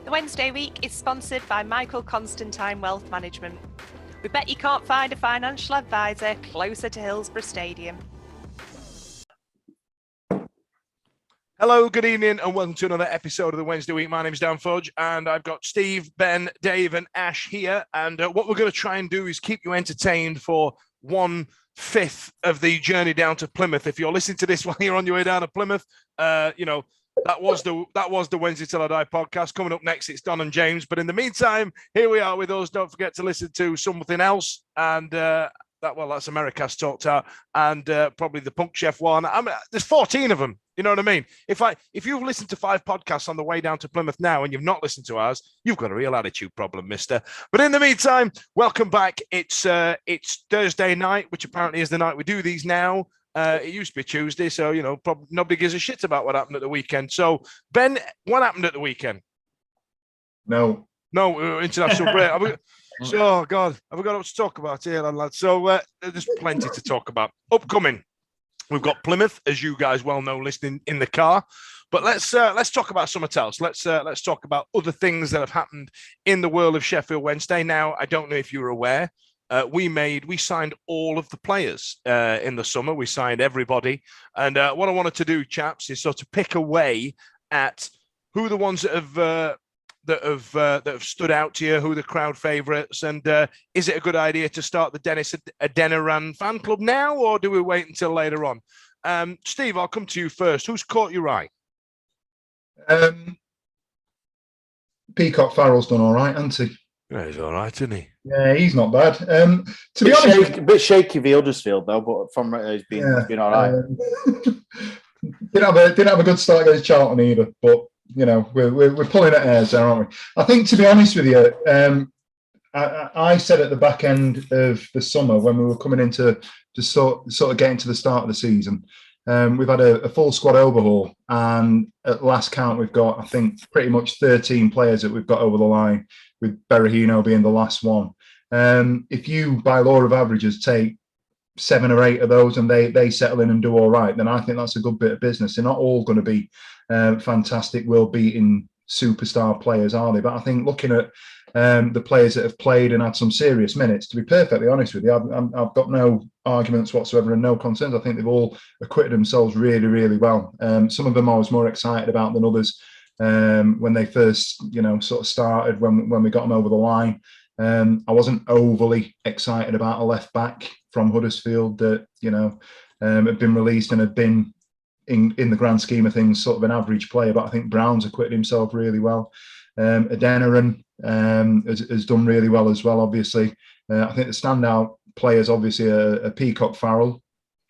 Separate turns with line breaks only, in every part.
The Wednesday week is sponsored by Michael Constantine Wealth Management. We bet you can't find a financial advisor closer to Hillsborough Stadium.
Hello, good evening, and welcome to another episode of the Wednesday week. My name is Dan Fudge, and I've got Steve, Ben, Dave, and Ash here. And what we're going to try and do is keep you entertained for 1/5 of the journey down to Plymouth. If you're listening to this while you're on your way down to Plymouth, that was the Wednesday Till I Die podcast. Coming up next, it's Don and James. But in the meantime, here we are with us. Don't forget to listen to something else, and that's America's Talked Out, and probably the Punk Chef one. There's 14 of them. You know what I mean? If you've listened to 5 podcasts on the way down to Plymouth now and you've not listened to ours, you've got a real attitude problem, mister. But in the meantime, welcome back. It's Thursday night, which apparently is the night we do these now. It used to be Tuesday, so, probably nobody gives a shit about what happened at the weekend. So, Ben, what happened at the weekend?
No,
international break. Oh, God, have we got what to talk about here, lads? So, there's plenty to talk about. Upcoming. We've got Plymouth, as you guys well know, listening in the car. But let's talk about something else. Let's talk about other things that have happened in the world of Sheffield Wednesday. Now, I don't know if you're aware, we signed all of the players in the summer. We signed everybody. And what I wanted to do, chaps, is sort of pick away at who the ones that have stood out to you, who are the crowd favourites, and is it a good idea to start the Dennis Adeniran fan club now, or do we wait until later on? Steve, I'll come to you first. Who's caught your eye?
Peacock Farrell's done all right, hasn't he?
Yeah, he's all right, isn't he?
Yeah, he's not bad. To be honest,
a bit shaky for Huddersfield though, but from he's been all right.
Didn't have a good start against Charlton either, but we're pulling at hairs there, aren't we? I think, to be honest with you, I said at the back end of the summer when we were coming into sort of getting to the start of the season, we've had a full squad overhaul, and at last count we've got, I think, pretty much 13 players that we've got over the line, with Berahino being the last one. If you, by law of averages, take 7 or 8 of those and they settle in and do all right, then I think that's a good bit of business. They're not all going to be fantastic, world-beating superstar players, are they? But I think looking at the players that have played and had some serious minutes, to be perfectly honest with you, I've got no arguments whatsoever and no concerns. I think they've all acquitted themselves really, really well. Some of them I was more excited about than others when they first, sort of started, when we got them over the line. I wasn't overly excited about a left back from Huddersfield that, had been released and had been, in the grand scheme of things, sort of an average player. But I think Brown's acquitted himself really well. Adeniran has done really well as well, obviously. I think the standout players, obviously, are Peacock Farrell,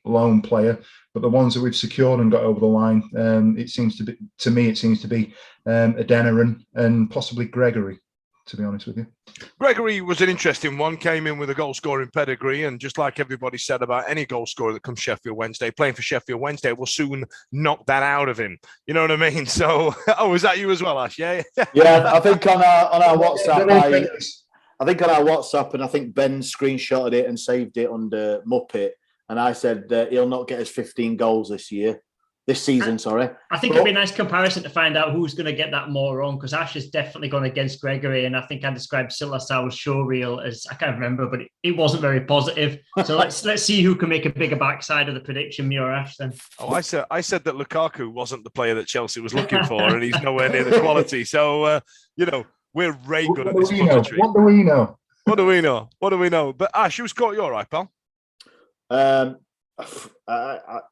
lone player. But the ones that we've secured and got over the line, it seems to be Adeniran and possibly Gregory, to be honest with you.
Gregory was an interesting one, came in with a goal-scoring pedigree, and just like everybody said about any goal scorer that comes Sheffield Wednesday, playing for Sheffield Wednesday will soon knock that out of him. You know what I mean? So, was that you as well, Ash? Yeah?
Yeah, I think on our WhatsApp, and I think Ben screenshotted it and saved it under Muppet, and I said he'll not get his 15 goals this season, sorry.
I think it'd be a nice comparison to find out who's going to get that more wrong, because Ash has definitely gone against Gregory, and I think I described Silasau's showreel as, I can't remember, but it wasn't very positive. So let's see who can make a bigger backside of the prediction, me or Ash then.
Oh, I said that Lukaku wasn't the player that Chelsea was looking for, and he's nowhere near the quality. So, we're very good at this punditry.
What do we know?
What do we know? But Ash, who's caught you all right, pal?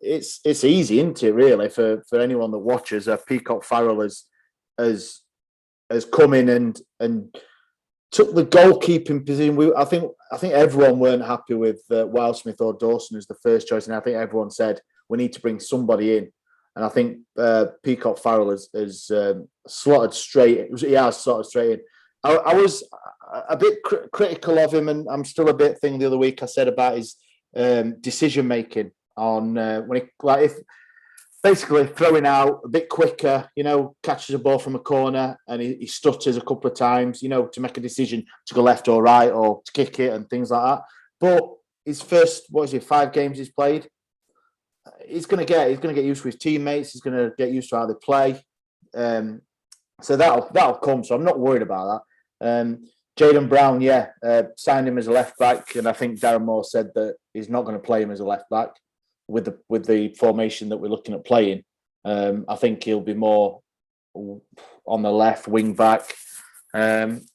It's easy, isn't it? Really, for anyone that watches, Peacock Farrell has come in and took the goalkeeping position. I think everyone weren't happy with Wildsmith or Dawson as the first choice, and I think everyone said we need to bring somebody in. And I think Peacock Farrell has slotted straight. He has slotted straight in. I was a bit critical of him, and I'm still a bit thing the other week I said about his decision making on when if basically throwing out a bit quicker, catches a ball from a corner and he stutters a couple of times, to make a decision to go left or right or to kick it and things like that. But his first 5 games he's played, he's going to get used to his teammates. He's going to get used to how they play. So that'll come. So I'm not worried about that. Jaden Brown, signed him as a left back, and I think Darren Moore said that he's not going to play him as a left back with the formation that we're looking at playing. I think he'll be more on the left wing back, and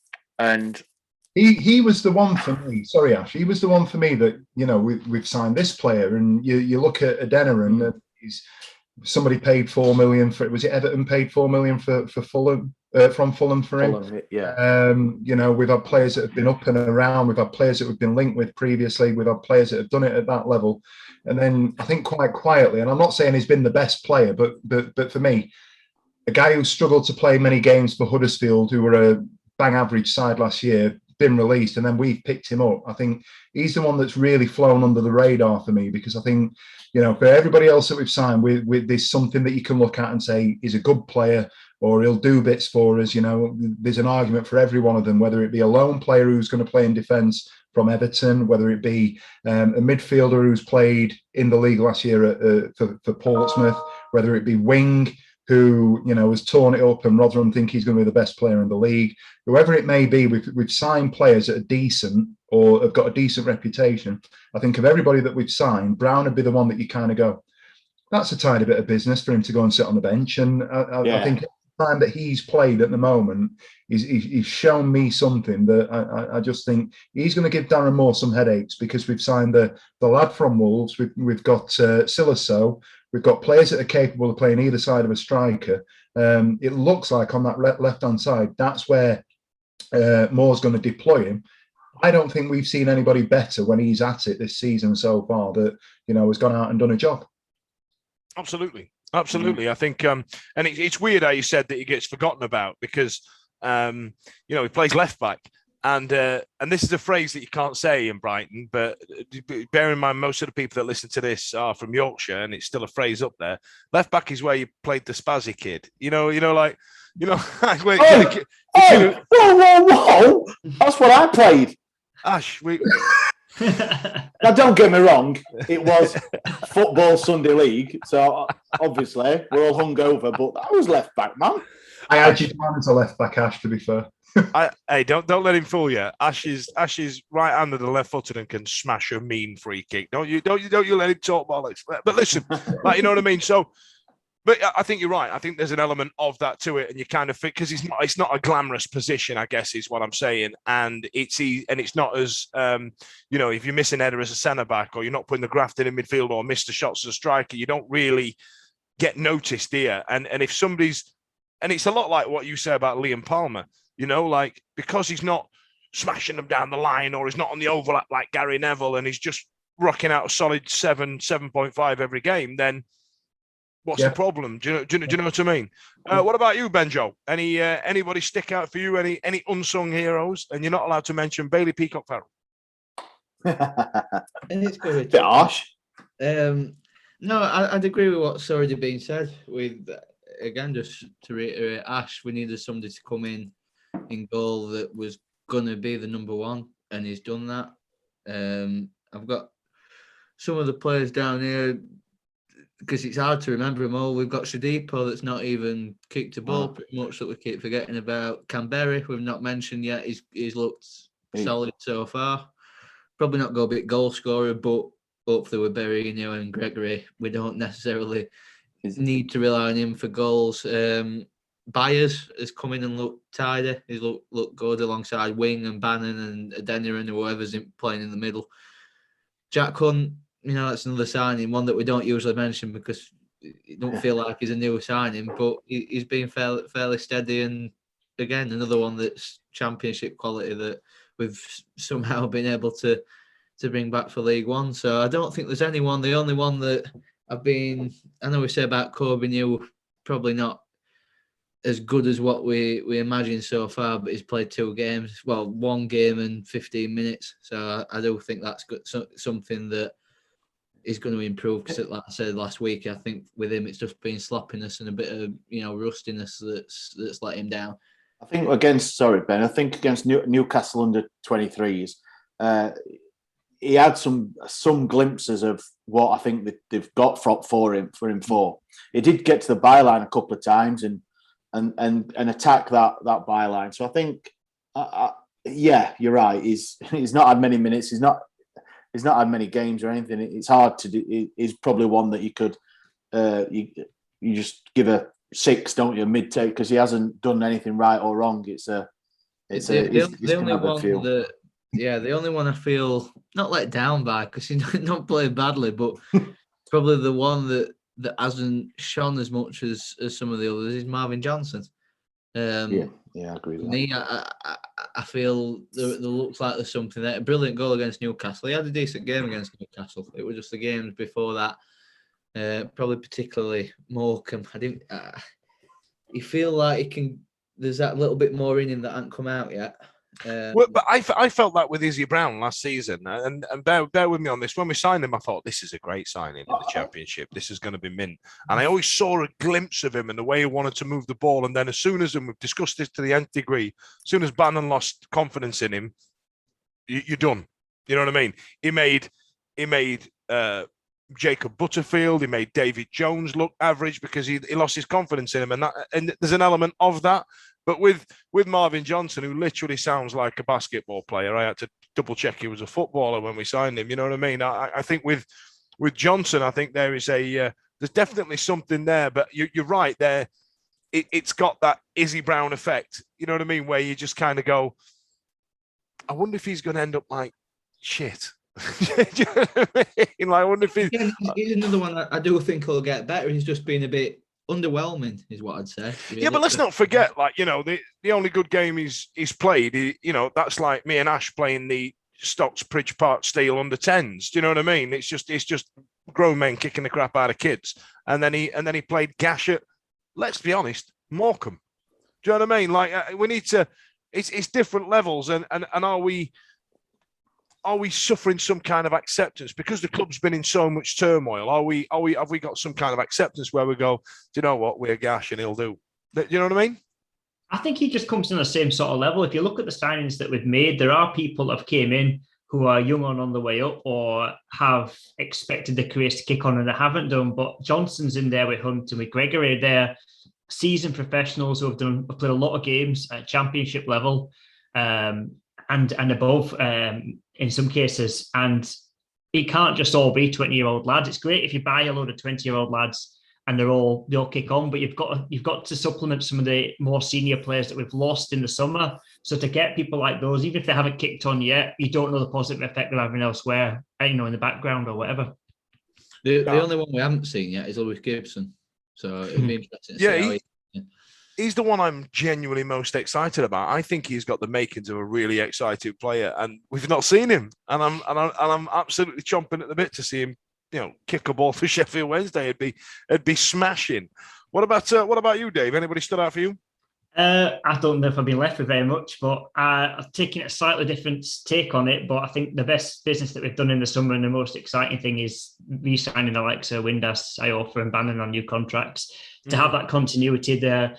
he was the one for me. Sorry, Ash. He was the one for me that we've signed this player, and you look at Adeniran, and he's somebody paid 4 million for it. Was it Everton paid 4 million for Fulham? From Fulham for him.
Fulham, yeah.
We've had players that have been up and around. We've had players that we've been linked with previously. We've had players that have done it at that level. And then I think quite quietly, and I'm not saying he's been the best player, but for me, a guy who struggled to play many games for Huddersfield, who were a bang average side last year, been released, and then we've picked him up. I think he's the one that's really flown under the radar for me, because I think, for everybody else that we've signed, there's something that you can look at and say he's a good player, or he'll do bits for us. There's an argument for every one of them, whether it be a lone player who's going to play in defence from Everton, whether it be a midfielder who's played in the league last year for Portsmouth, whether it be wing, who has torn it up and Rotherham think he's going to be the best player in the league. Whoever it may be, we've signed players that are decent or have got a decent reputation. I think of everybody that we've signed, Brown would be the one that you kind of go, that's a tiny bit of business for him to go and sit on the bench. And I think the time that he's played at the moment, he's shown me something that I just think he's going to give Darren Moore some headaches, because we've signed the lad from Wolves. We've got Silaso. We've got players that are capable of playing either side of a striker. It looks like on that left-hand side, that's where Moore's going to deploy him. I don't think we've seen anybody better when he's at it this season so far that, has gone out and done a job.
Absolutely. I think, and it's weird how you said that he gets forgotten about, because, he plays left back. And this is a phrase that you can't say in Brighton, but bear in mind, most of the people that listen to this are from Yorkshire, and it's still a phrase up there. Left back is where you played the spazzy kid.
Whoa! That's what I played.
Ash,
Now, don't get me wrong, it was football Sunday league, so obviously we're all hungover, but I was left back, man.
I had you down as a left back, Ash, to be fair.
Hey, don't let him fool you. Ash is right-handed and left-footed and can smash a mean free kick. Don't you let him talk bollocks. But listen, you know what I mean. So, but I think you're right. I think there's an element of that to it, and you kind of think, because it's not a glamorous position, I guess is what I'm saying, and it's not as if you're missing header as a centre back, or you're not putting the graft in midfield, or miss the shots as a striker, you don't really get noticed here. And if somebody's, and it's a lot like what you say about Liam Palmer. Because he's not smashing them down the line, or he's not on the overlap like Gary Neville, and he's just rocking out a solid 7.5 every game, then what's the problem? Do you know what I mean? What about you, Benjo? Anybody stick out for you? Any unsung heroes? And you're not allowed to mention Bailey Peacock Farrell.
And it's good.
Bit harsh.
No, I'd agree with what's already been said. With again, just to reiterate, Ash, we needed somebody to come in goal that was going to be the number one, and he's done that. I've got some of the players down here, because it's hard to remember them all. We've got Shadipo that's not even kicked a ball, pretty much, that we keep forgetting about. Canberra, we've not mentioned yet. He's looked solid so far. Probably not go a bit goal scorer, but hopefully with Berahino and Gregory, we don't necessarily need to rely on him for goals. Byers has come in and looked tidy. He's looked good alongside Wing and Bannon and Adeniran, or whoever's playing in the middle. Jack Hunt, that's another signing, one that we don't usually mention because it don't feel like he's a new signing, but he's been fairly steady, and again, another one that's championship quality that we've somehow been able to bring back for League One. So I don't think there's anyone. The only one that I know we say about Corbyn, probably not as good as what we imagined so far, but he's played 2 games. Well, 1 game and 15 minutes. So I do think that's good, something that is going to improve. Because, like I said last week, I think with him it's just been sloppiness and a bit of rustiness that's let him down.
I think against Newcastle under 23s, he had some glimpses of what I think that they've got for him. He did get to the byline a couple of times, and and attack that byline. So I think, yeah, you're right. He's not had many minutes. He's not had many games or anything. It's hard to do. He's probably one that you could you just give a 6, don't you, mid take, because he hasn't done anything right or wrong. The
only one I feel not let down by, because he's not played badly, but probably the one that hasn't shone as much as some of the others is Marvin Johnson.
Yeah, I agree with that.
I feel there looks like there's something there. A brilliant goal against Newcastle. He had a decent game against Newcastle. It was just the games before that, probably particularly Morecambe. You feel like there's that little bit more in him that hasn't come out yet.
Well, but I felt that with Izzy Brown last season, and bear with me on this. When we signed him, I thought this is a great signing in the Championship. This is going to be mint. And I always saw a glimpse of him and the way he wanted to move the ball. And then as soon as, and we've discussed this to the nth degree, as soon as Bannon lost confidence in him, you're done. You know what I mean? He made Jacob Butterfield, he made David Jones look average because he lost his confidence in him, and there's an element of that. But with Marvin Johnson, who literally sounds like a basketball player, I had to double check he was a footballer when we signed him. You know what I mean? I think with Johnson, I think there is there's definitely something there. But you're right there. It's got that Izzy Brown effect. You know what I mean? Where you just kind of go, I wonder if he's going to end up like shit. Do you know what I mean? Like, I wonder if
he's another one I do think will get better. He's just been a bit underwhelming, is what I'd say.
Yeah, but let's not forget, like, you know, the only good game he's played, you know, that's like me and Ash playing the Stockbridge Park Steel under 10s. Do you know what I mean? It's just grown men kicking the crap out of kids, and then he played gash at, let's be honest, Morecambe. Do you know what I mean? Like, we need to. It's different levels, and are we suffering some kind of acceptance because the club's been in so much turmoil? Have we got some kind of acceptance where we go, do you know what, we're gash and he'll do? Do you know what I mean?
I think he just comes in the same sort of level. If you look at the signings that we've made, there are people that have came in who are young on the way up or have expected their careers to kick on and they haven't done. But Johnson's in there with Hunt and with Gregory. They're seasoned professionals who have played a lot of games at championship level and above. In some cases, and it can't just all be 20-year-old lads. It's great if you buy a load of 20-year-old lads and they all kick on, but you've got to supplement some of the more senior players that we've lost in the summer. So to get people like those, even if they haven't kicked on yet, you don't know the positive effect they're having elsewhere, you know, in the background or whatever.
The only one we haven't seen yet is Lewis Gibson. So it'd be interesting to see how
he's the one I'm genuinely most excited about. I think he's got the makings of a really exciting player, and we've not seen him. And I'm absolutely chomping at the bit to see him, you know, kick a ball for Sheffield Wednesday. It'd be smashing. What about you, Dave? Anybody stood out for you?
I don't know if I've been left with very much, but I've taken a slightly different take on it. But I think the best business that we've done in the summer and the most exciting thing is re-signing the likes of Windass, Iorfa and Bannon on new contracts. To have that continuity there.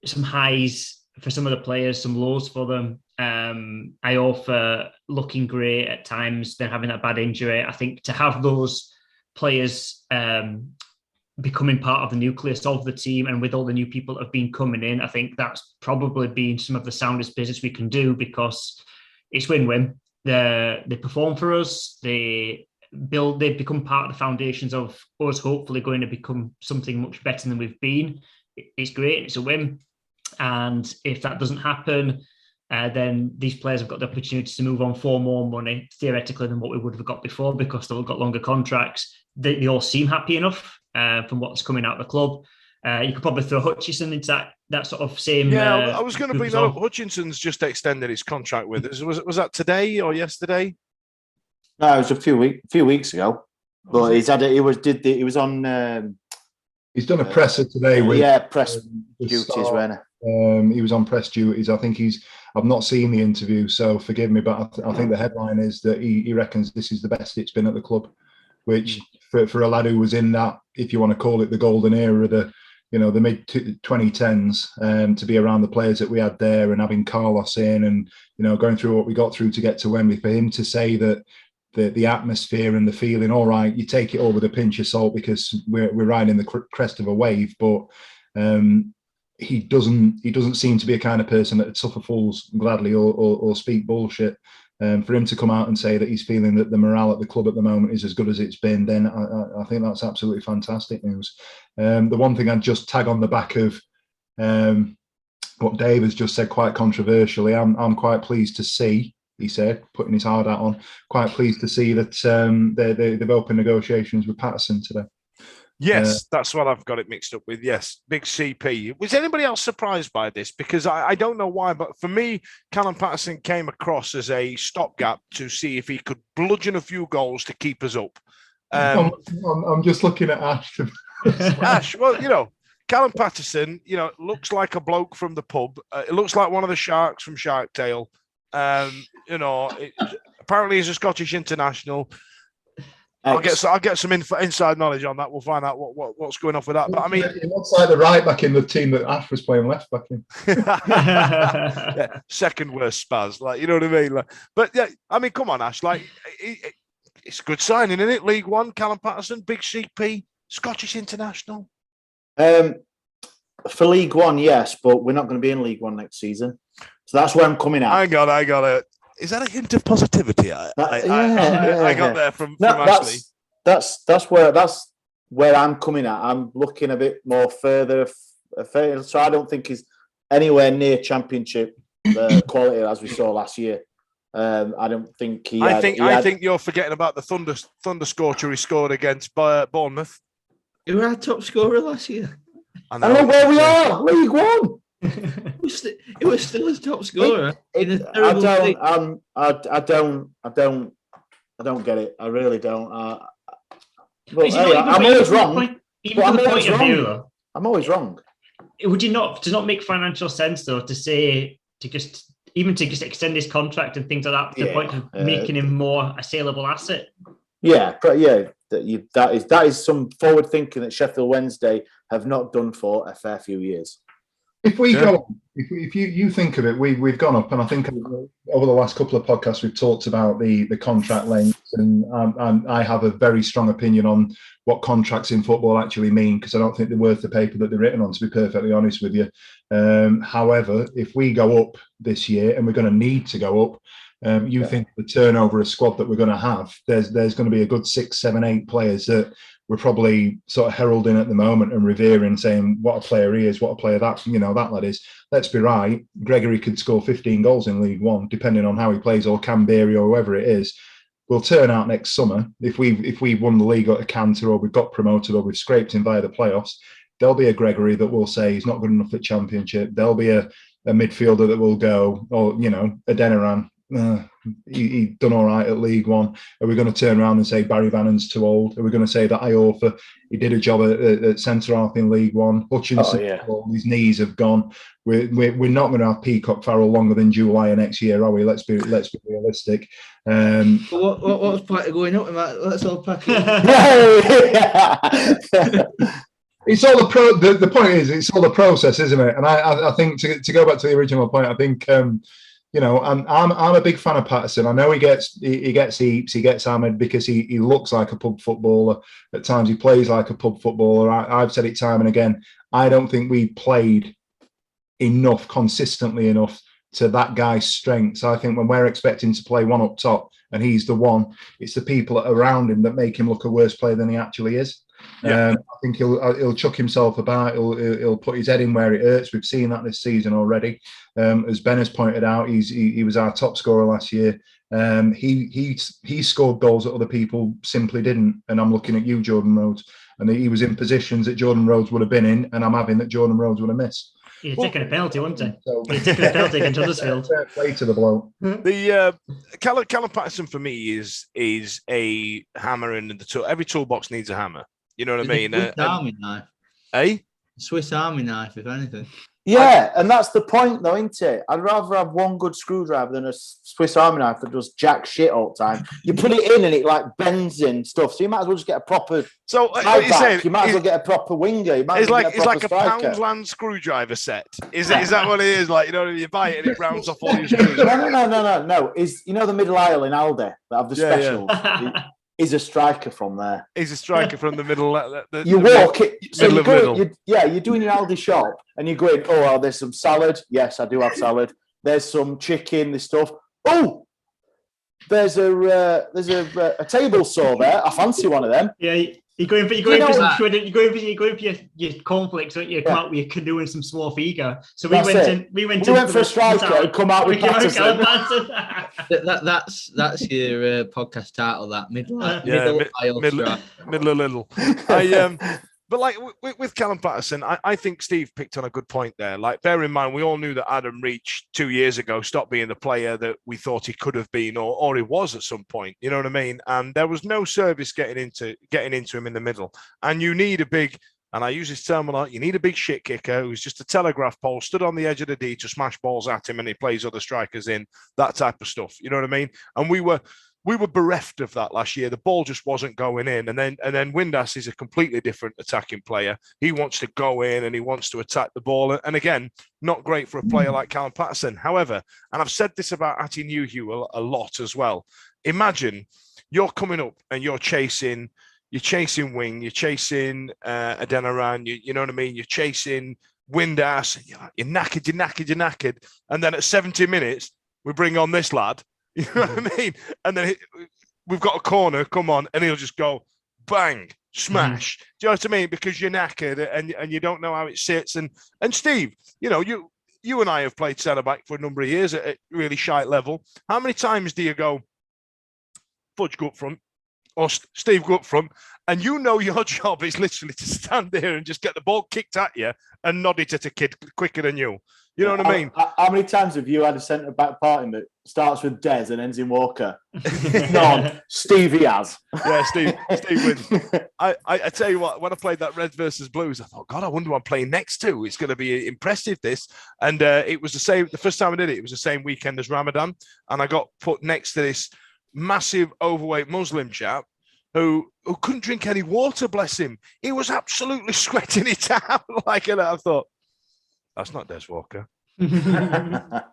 Some highs for some of the players, some lows for them. Iorfa looking great at times, then having that bad injury. I think to have those players becoming part of the nucleus of the team and with all the new people that have been coming in, I think that's probably been some of the soundest business we can do because it's win-win. They perform for us. They've become part of the foundations of us hopefully going to become something much better than we've been. It's great. It's a win. And if that doesn't happen, then these players have got the opportunity to move on for more money, theoretically, than what we would have got before because they've got longer contracts. They all seem happy enough from what's coming out of the club. You could probably throw Hutchison into that sort of same...
Yeah, I was going to bring that up. Hutchinson's just extended his contract with us. Was that today or yesterday?
No, it was a few weeks ago. But he was on...
he's done a presser today.
Press duties, wasn't
he? He was on press duties. I think I've not seen the interview, so forgive me, but I think the headline is that he reckons this is the best it's been at the club, which for a lad who was in that, if you want to call it the golden era, the mid 2010s, to be around the players that we had there and having Carlos in and, you know, going through what we got through to get to Wembley, for him to say that the atmosphere and the feeling, all right, you take it all with a pinch of salt because we're riding the crest of a wave, but he doesn't seem to be a kind of person that would suffer fools gladly or speak bullshit. For him to come out and say that he's feeling that the morale at the club at the moment is as good as it's been, then I think that's absolutely fantastic news. The one thing I'd just tag on the back of what Dave has just said, quite controversially, I'm quite pleased to see, he said, putting his hard hat on, quite pleased to see that they've opened negotiations with Patterson today.
Yes, that's what I've got it mixed up with. Yes, big CP. Was anybody else surprised by this? Because I don't know why, but for me, Callum Patterson came across as a stopgap to see if he could bludgeon a few goals to keep us up.
I'm just looking at Ash.
Ash, well, Callum Patterson, looks like a bloke from the pub. It looks like one of the sharks from Shark Tale. Apparently he's a Scottish international. I'll get some inside knowledge on that. We'll find out what's going on with that. But I mean,
it looks like the right back in the team that Ash was playing left back in.
Yeah, second worst Spaz, you know what I mean. But yeah, I mean, come on, Ash. It's a good signing, isn't it? League One, Callum Patterson, big CP, Scottish international.
For League One, yes, but we're not going to be in League One next season, so that's where I'm coming at.
I got it. Is that a hint of positivity? I got there from Ashley.
That's where I'm coming at. I'm looking a bit more further, so I don't think he's anywhere near Championship quality as we saw last year. I don't think he. I
think you're forgetting about the thunder scorcher he scored against Bournemouth.
Who were our top scorer last year?
I know where we are, League One.
It was still his top scorer.
I don't get it. I really don't. I'm always wrong. I'm always wrong.
Would you not? Does not make financial sense though to just extend his contract and things like that to the point of making him more a saleable asset? Yeah, but that is some forward thinking that Sheffield Wednesday have not done for a fair few years.
If we go, if you think of it, we've gone up, and I think over the last couple of podcasts we've talked about the contract lengths, and I have a very strong opinion on what contracts in football actually mean, because I don't think they're worth the paper that they're written on, to be perfectly honest with you. However, if we go up this year, and we're going to need to go up, think the turnover of squad that we're going to have, there's going to be a good 6, 7, 8 players that we're probably sort of heralding at the moment and revering, saying what a player he is, what a player that lad is. Let's be right, Gregory could score 15 goals in League One, depending on how he plays, or Canberra, or whoever it is. We'll turn out next summer, if we've won the league at a canter, or we've got promoted, or we've scraped in via the playoffs, there'll be a Gregory that will say he's not good enough at Championship. There'll be a midfielder that will go, or a Deniran. He done all right at League One. Are we going to turn around and say Barry Bannon's too old? Are we going to say that Iorfa, he did a job at centre half in League One? Hutchinson, his knees have gone. We're not going to have Peacock Farrell longer than July of next year, are we? Let's be realistic.
What's part of going up with that? Let's all pack it.
It's all the point is, it's all the process, isn't it? And I think to go back to the original point, I think. I'm a big fan of Patterson. I know he gets heaps, he gets hammered because he looks like a pub footballer. At times he plays like a pub footballer. I've said it time and again. I don't think we played consistently enough to that guy's strengths. I think when we're expecting to play one up top and he's the one, it's the people around him that make him look a worse player than he actually is. I think he'll chuck himself about. He'll put his head in where it hurts. We've seen that this season already. As Ben has pointed out, he was our top scorer last year. He scored goals that other people simply didn't. And I'm looking at you, Jordan Rhodes, and he was in positions that Jordan Rhodes would have been in, and I'm having that Jordan Rhodes would have missed.
He's taking a penalty, wouldn't he? He's taking a penalty against Huddersfield.
Fair play to the bloke.
The Callum Patterson for me is a hammer in the tool. Every toolbox needs a hammer. You know what I mean?
Swiss Army knife. Swiss Army knife, if anything.
Yeah, and that's the point, though, isn't it? I'd rather have one good screwdriver than a Swiss Army knife that does jack shit all the time. You put it in and it bends in stuff, so you might as well just get a proper.
So what you're saying?
You might as well get a proper winger. You might
it's like a Poundland screwdriver set. Is that what it is? You buy it and it rounds off all your screws.
No. Is the middle aisle in Aldi that have the specials? is a striker from there.
He's a striker from the middle.
You walk it, so
middle
you
of
go,
middle.
you're doing your Aldi shop, and you're going, oh, well, there's some salad. Yes, I do have salad. There's some chicken, this stuff. Oh, there's a table saw there. I fancy one of them.
Yeah, you're going for your cornflakes, don't you? Come out with your canoe and some Swarfiga. So we went for a
striker and come out with Patterson.
That's your podcast title. That middle of
Lidl. But like with Callum Patterson, I think Steve picked on a good point there. Like, bear in mind, we all knew that Adam Reach 2 years ago stopped being the player that we thought he could have been, or he was at some point. You know what I mean? And there was no service getting into him in the middle. And you need a big, and I use this term a lot, you need a big shit kicker who's just a telegraph pole, stood on the edge of the D to smash balls at him, and he plays other strikers in, that type of stuff. You know what I mean? And we were bereft of that last year. The ball just wasn't going in. And then Windass is a completely different attacking player. He wants to go in and he wants to attack the ball. And again, not great for a player like Callum Patterson. However, and I've said this about Atty Newhugh a lot as well. Imagine you're coming up and you're chasing Wing, you're chasing Adeniran, you know what I mean? You're chasing Windass, you're knackered. And then at 70 minutes, we bring on this lad. You know what I mean? And then we've got a corner, come on, and he'll just go bang, smash. Do you know what I mean? Because you're knackered and you don't know how it sits. And Steve, you know, you and I have played centre back for a number of years at really shite level. How many times do you go, Fudge, go up front, or Steve, go up front, and you know your job is literally to stand there and just get the ball kicked at you and nod it at a kid quicker than you. You know what I mean?
How many times have you had a centre back party that starts with Des and ends in Walker? None. Stevie has.
Yeah, Steve wins. I tell you what, when I played that Reds versus Blues, I thought, God, I wonder who I'm playing next to. It's going to be impressive, this. And it was the same. The first time I did it, it was the same weekend as Ramadan, and I got put next to this massive, overweight Muslim chap who couldn't drink any water. Bless him. He was absolutely sweating it out. And I thought, that's not Des Walker. He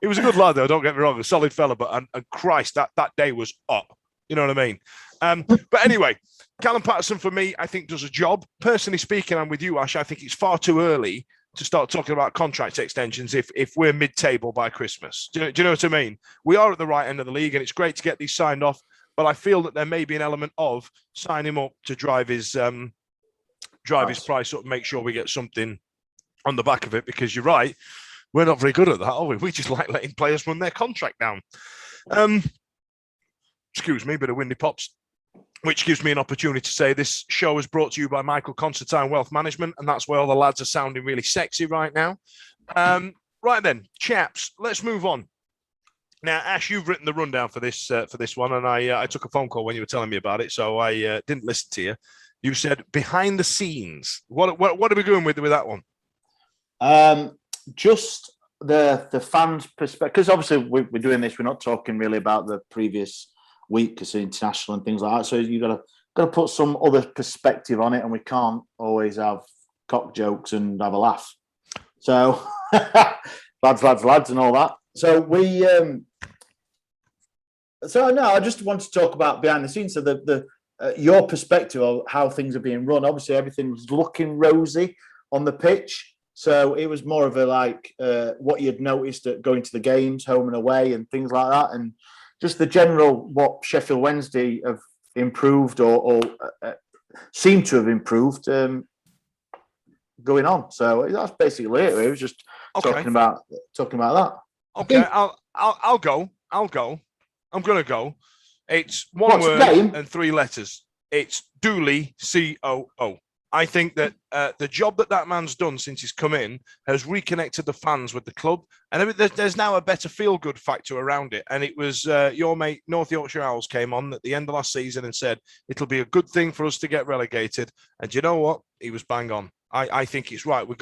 was a good lad, though. Don't get me wrong, a solid fella. But and Christ, that day was up. You know what I mean? But anyway, Callum Patterson for me, I think does a job. Personally speaking, I'm with you, Ash. I think it's far too early to start talking about contract extensions if we're mid-table by Christmas. Do you know what I mean? We are at the right end of the league, and it's great to get these signed off. But I feel that there may be an element of sign him up to drive his price up and make sure we get something on the back of it, because you're right, we're not very good at that, are we? We just like letting players run their contract down. Excuse me, bit of windy pops, which gives me an opportunity to say this show is brought to you by Michael Constantine Wealth Management, and that's where all the lads are sounding really sexy right now. Right then, chaps, let's move on. Now, Ash, you've written the rundown for this one, and I took a phone call when you were telling me about it, so I didn't listen to you. You said behind the scenes. What are we going with that one?
Just the fans' perspective, because obviously we're doing this. We're not talking really about the previous week because it's international and things like that. So you got to put some other perspective on it, and we can't always have cock jokes and have a laugh. So lads, and all that. So I just want to talk about behind the scenes. So the your perspective of how things are being run. Obviously, everything was looking rosy on the pitch. So it was more of a what you'd noticed at going to the games, home and away, and things like that, and just the general what Sheffield Wednesday have improved or seem to have improved going on. So that's basically it. It was just talking about that.
Okay, I'll go. I'm gonna go. It's one word and three letters. It's Dooley, COO. I think that the job that man's done since he's come in has reconnected the fans with the club, and there's now a better feel-good factor around it. And it was your mate North Yorkshire Owls came on at the end of last season and said it'll be a good thing for us to get relegated. And you know what? He was bang on. I think it's right. We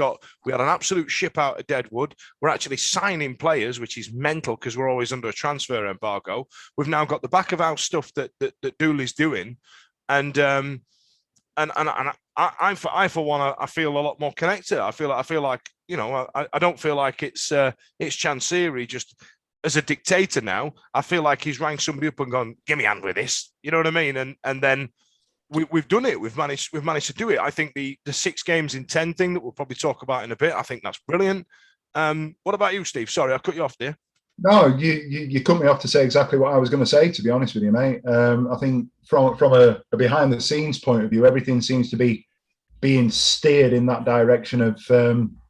had an absolute ship out of Deadwood. We're actually signing players, which is mental because we're always under a transfer embargo. We've now got the back of house stuff that Dooley's doing, and I for one, I feel a lot more connected. I feel like I don't feel like it's Chansiri just as a dictator now. I feel like he's rang somebody up and gone, "Give me a hand with this." You know what I mean? And then we've done it. We've managed to do it. I think the 6 games in 10 thing that we'll probably talk about in a bit, I think that's brilliant. What about you, Steve? Sorry, I cut you off there.
No, you cut me off to say exactly what I was going to say, to be honest with you, mate. I think from a behind the scenes point of view, everything seems to be being steered in that direction of,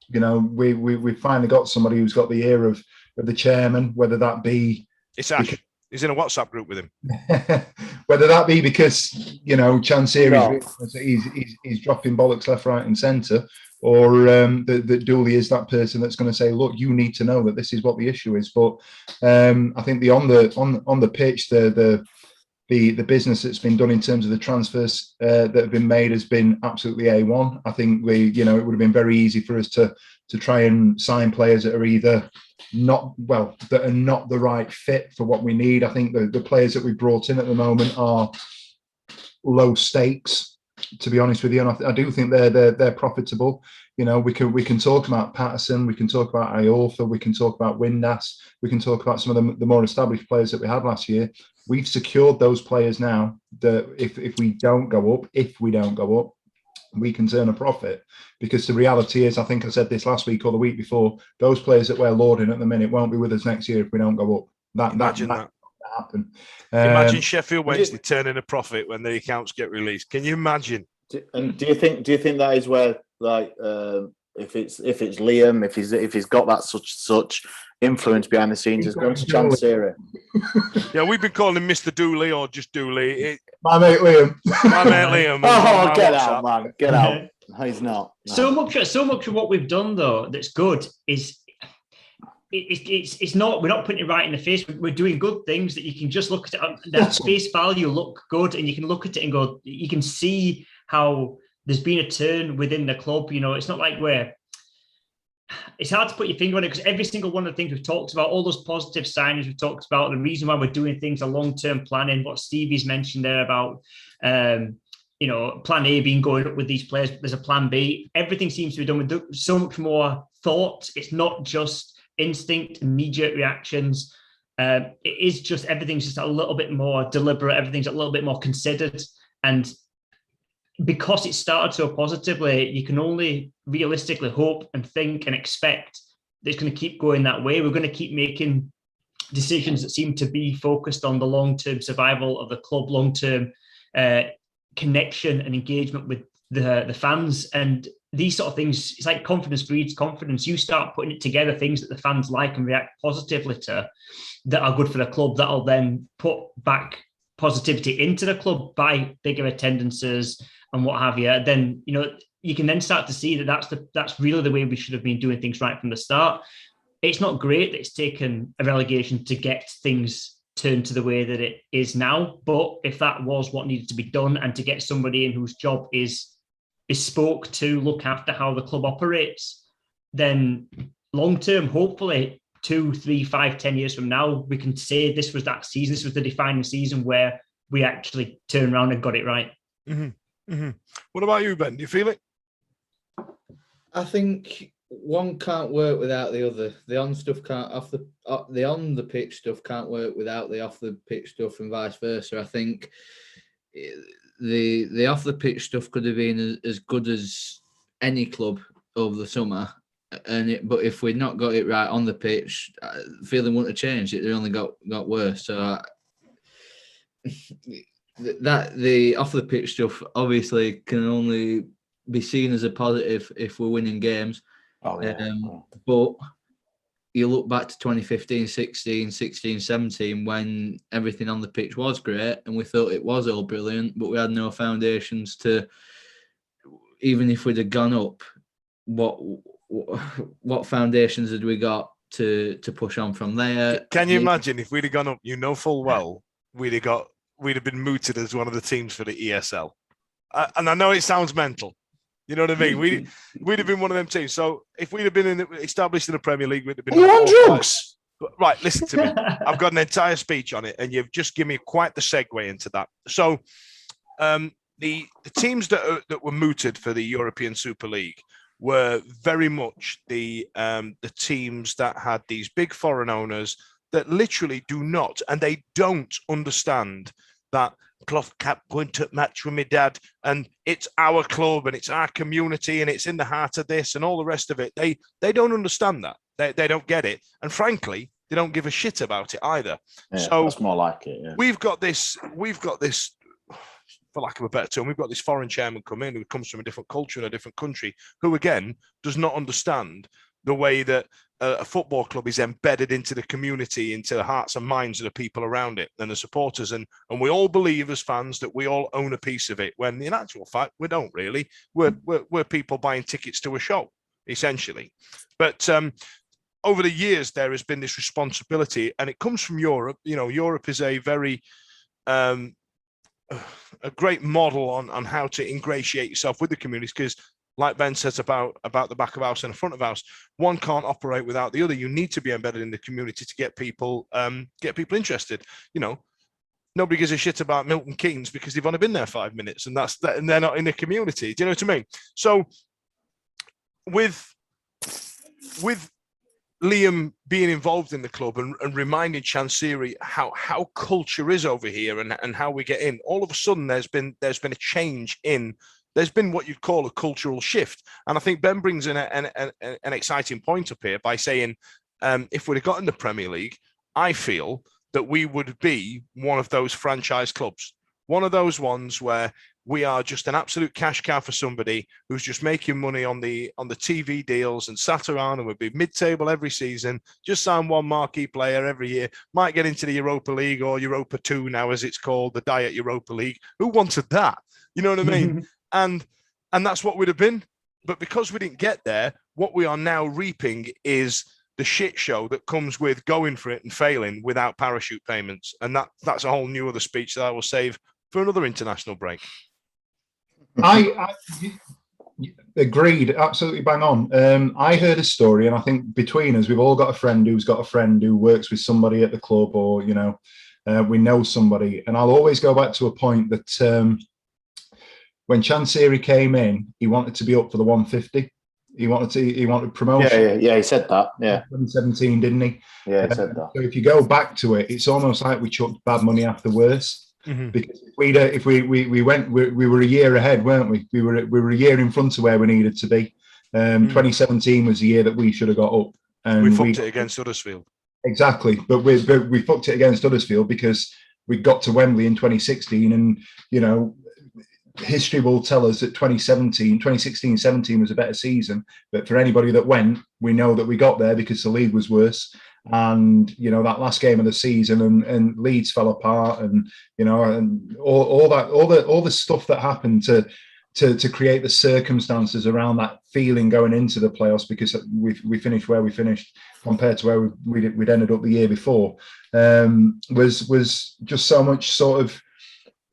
we finally got somebody who's got the ear of the chairman, whether that be...
It's Ash. He's in a WhatsApp group with him.
Whether that be because, Chansiri he's dropping bollocks left, right and centre, or that Dooley is that person that's going to say, look, you need to know that this is what the issue is. But I think on the pitch, the business that's been done in terms of the transfers that have been made has been absolutely A1. I think it would have been very easy for us to try and sign players that are either not the right fit for what we need. I think the players that we brought in at the moment are low stakes, to be honest with you, and I do think they're profitable. We can talk about Patterson, we can talk about Iorfa, we can talk about Windass, we can talk about some of the more established players that we had last year. We've secured those players now that if we don't go up, we can turn a profit, because the reality is, I think I said this last week or the week before, those players that we're lauding at the minute won't be with us next year if we don't go up.
Imagine that.
Happen.
Imagine Sheffield Wednesday turning a profit when the accounts get released. Can you imagine?
And do you think that is where, like, if it's Liam, if he's got that such influence behind the scenes, is going to Chansiri?
Yeah, we've been calling him Mr. Dooley or just Dooley.
My mate Liam.
Oh, get out, man! Get out. No, he's not. No.
So much of what we've done though that's good is. It's not. We're not putting it right in the face. We're doing good things that you can just look at it. That face value look good, and you can look at it and go. You can see how there's been a turn within the club. It's not like it's hard to put your finger on it, because every single one of the things we've talked about, all those positive signings we've talked about, the reason why we're doing things, are long-term planning. What Stevie's mentioned there about, plan A being going up with these players. There's a plan B. Everything seems to be done with so much more thought. It's not just instinct and knee-jerk reactions. It is just, everything's just a little bit more deliberate, everything's a little bit more considered, and because it started so positively, you can only realistically hope and think and expect that it's going to keep going that way. We're going to keep making decisions that seem to be focused on the long-term survival of the club, long-term connection and engagement with the fans, and these sort of things. It's like confidence breeds confidence. You start putting it together, things that the fans like and react positively to, that are good for the club, that'll then put back positivity into the club by bigger attendances and what have you. Then you can then start to see that's really the way we should have been doing things right from the start. It's not great that it's taken a relegation to get things turned to the way that it is now, but if that was what needed to be done, and to get somebody in whose job is bespoke to look after how the club operates, then long term, hopefully 2, 3, 5, 10 years from now, we can say this was that season, this was the defining season where we actually turned around and got it right.
Mm-hmm. Mm-hmm. What about you, Ben? Do you feel it?
I think one can't work without the other. The on the pitch stuff can't work without the off the pitch stuff, and vice versa. I think the off the pitch stuff could have been as good as any club over the summer, but if we'd not got it right on the pitch, the feeling wouldn't have changed. It only got worse. So that the off the pitch stuff obviously can only be seen as a positive if we're winning games. But you look back to 2015, 16, 17, when everything on the pitch was great and we thought it was all brilliant, but we had no foundations to, even if we'd have gone up, what foundations had we got to push on from there?
Can you imagine if we'd have gone up, full well, we'd have been mooted as one of the teams for the ESL. And I know it sounds mental. You know what I mean? We'd have been one of them teams. So if we'd have been established in the Premier League, we'd have been.
You're on drugs.
Right, listen to me. I've got an entire speech on it, and you've just given me quite the segue into that. So, the teams that were mooted for the European Super League were very much the teams that had these big foreign owners that literally do not, and they don't understand that cloth cap going to match with my dad, and it's our club and it's our community and it's in the heart of this and all the rest of it. They don't understand that. They don't get it, and frankly, they don't give a shit about it either.
Yeah,
so
that's more like it. Yeah.
We've got this, for lack of a better term, we've got this foreign chairman come in who comes from a different culture in a different country, who again does not understand the way that a football club is embedded into the community, into the hearts and minds of the people around it and the supporters. And we all believe as fans that we all own a piece of it, when in actual fact, we don't really. We're people buying tickets to a show, essentially. But over the years, there has been this responsibility, and it comes from Europe. You know, Europe is a very a great model on how to ingratiate yourself with the communities, because like Ben says about the back of house and the front of house, one can't operate without the other. You need to be embedded in the community to get people interested. You know, nobody gives a shit about Milton Keynes because they've only been there 5 minutes, and that's that, and they're not in the community. Do you know what I mean? So with Liam being involved in the club and reminding Chancery how culture is over here and how we get in, all of a sudden there's been a change in. There's been what you'd call a cultural shift. And I think Ben brings in an exciting point up here by saying, if we'd have got in the Premier League, I feel that we would be one of those franchise clubs, one of those ones where we are just an absolute cash cow for somebody who's just making money on the TV deals and sat around and would be mid-table every season, just sign one marquee player every year, might get into the Europa League or Europa 2 now, as it's called, the Diet Europa League. Who wanted that? You know what I mean? And that's what we'd have been. But because we didn't get there, what we are now reaping is the shit show that comes with going for it and failing without parachute payments. And that's a whole new other speech that I will save for another international break.
I agreed, absolutely bang on. I heard a story, and I think between us, we've all got a friend who's got a friend who works with somebody at the club, or, you know, we know somebody. And I'll always go back to a point that when Chancery came in, he wanted to be up for the 150. He wanted promotion.
Yeah, he said that. Yeah,
2017, didn't he?
Yeah, he said that.
So if you go back to it, it's almost like we chucked bad money after worse. Mm-hmm. Because if we were a year ahead, weren't we? We were a year in front of where we needed to be. 2017 was the year that we should have got up, and
we fucked it against Huddersfield.
Exactly, but we fucked it against Huddersfield because we got to Wembley in 2016, and you know, history will tell us that 2016-17 was a better season. But for anybody that went, we know that we got there because the league was worse. And you know, that last game of the season, and Leeds fell apart, and you know, and all the stuff that happened to create the circumstances around that feeling going into the playoffs, because we finished where we finished compared to where we'd ended up the year before, was just so much sort of.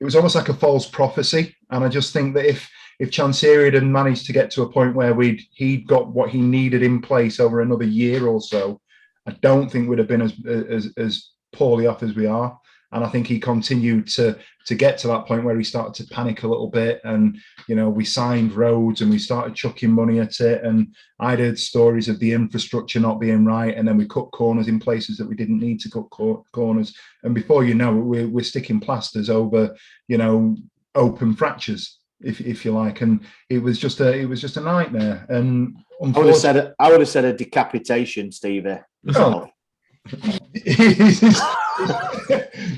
It was almost like a false prophecy, and I just think that if Chancery had managed to get to a point where he'd got what he needed in place over another year or so, I don't think we'd have been as poorly off as we are. And I think he continued to get to that point where he started to panic a little bit. And, you know, we signed roads and we started chucking money at it. And I'd heard stories of the infrastructure not being right. And then we cut corners in places that we didn't need to cut corners. And before you know it, we're sticking plasters over, you know, open fractures, if you like. And it was just a nightmare. And
I would have said a decapitation, Stevie.
Oh.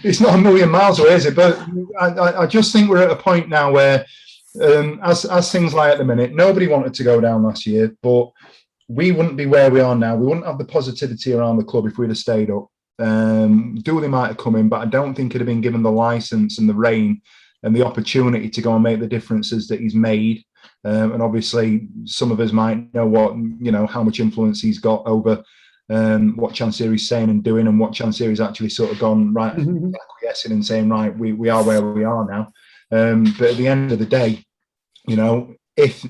It's not a million miles away, is it? But I just think we're at a point now where, as things lie at the minute, nobody wanted to go down last year, but we wouldn't be where we are now. We wouldn't have the positivity around the club if we'd have stayed up. Dooley might have come in, but I don't think he'd have been given the license and the reign and the opportunity to go and make the differences that he's made. And obviously, some of us might know how much influence he's got over what Chancery's saying and doing, and what Chancery's actually sort of gone right, acquiescing and saying, right, we are where we are now. But at the end of the day, you know, if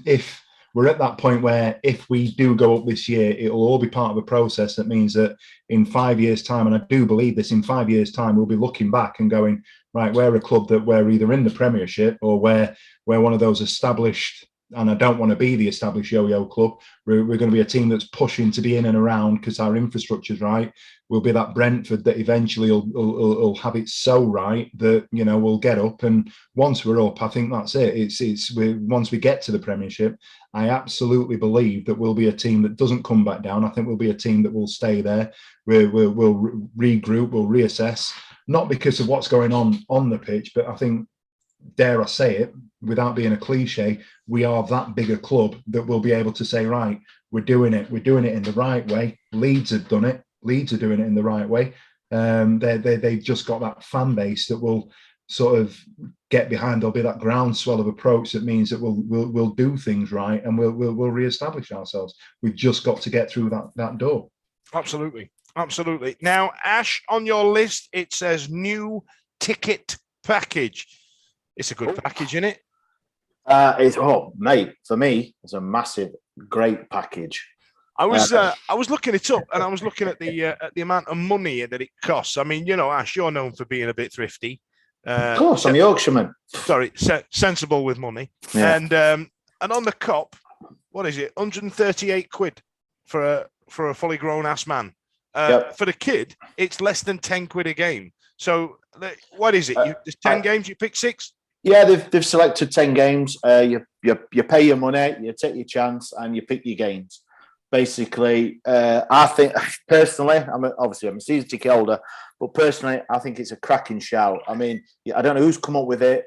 we're at that point where if we do go up this year, it'll all be part of a process that means that in 5 years' time, and I do believe this, in 5 years' time, we'll be looking back and going, right, we're a club that we're either in the Premiership or we're one of those established and I don't want to be the established yo-yo club. We're going to be a team that's pushing to be in and around because our infrastructure's right. We'll be that Brentford that eventually will have it so right that, you know, we'll get up. And once we're up, I think that's it. Once we get to the Premiership, I absolutely believe that we'll be a team that doesn't come back down. I think we'll be a team that will stay there. We'll regroup, we'll reassess, not because of what's going on the pitch, but I think, dare I say it, without being a cliche, we are that bigger club that will be able to say, right, we're doing it in the right way. Leeds have done it. Leeds are doing it in the right way. They've just got that fan base that will sort of get behind. There'll be that groundswell of approach that means that we'll do things right, and we'll reestablish ourselves. We've just got to get through that door.
Absolutely. Now, Ash, on your list, it says new ticket package. It's a good package, isn't it?
Mate, for me, it's a massive, great package.
I was looking it up, and I was looking at the amount of money that it costs. I mean, you know, Ash, you're known for being a bit thrifty.
Of course, I'm Yorkshireman.
Sorry, sensible with money.
Yeah.
And on the cop, what is it? 138 quid for a fully grown ass man.
Yep.
For the kid, it's less than 10 quid a game. So what is it? There's 10 games. You pick 6.
Yeah, they've selected 10 games. You pay your money, you take your chance, and you pick your games. Basically, I think personally, I'm a season ticket holder, but personally, I think it's a cracking shout. I mean, I don't know who's come up with it.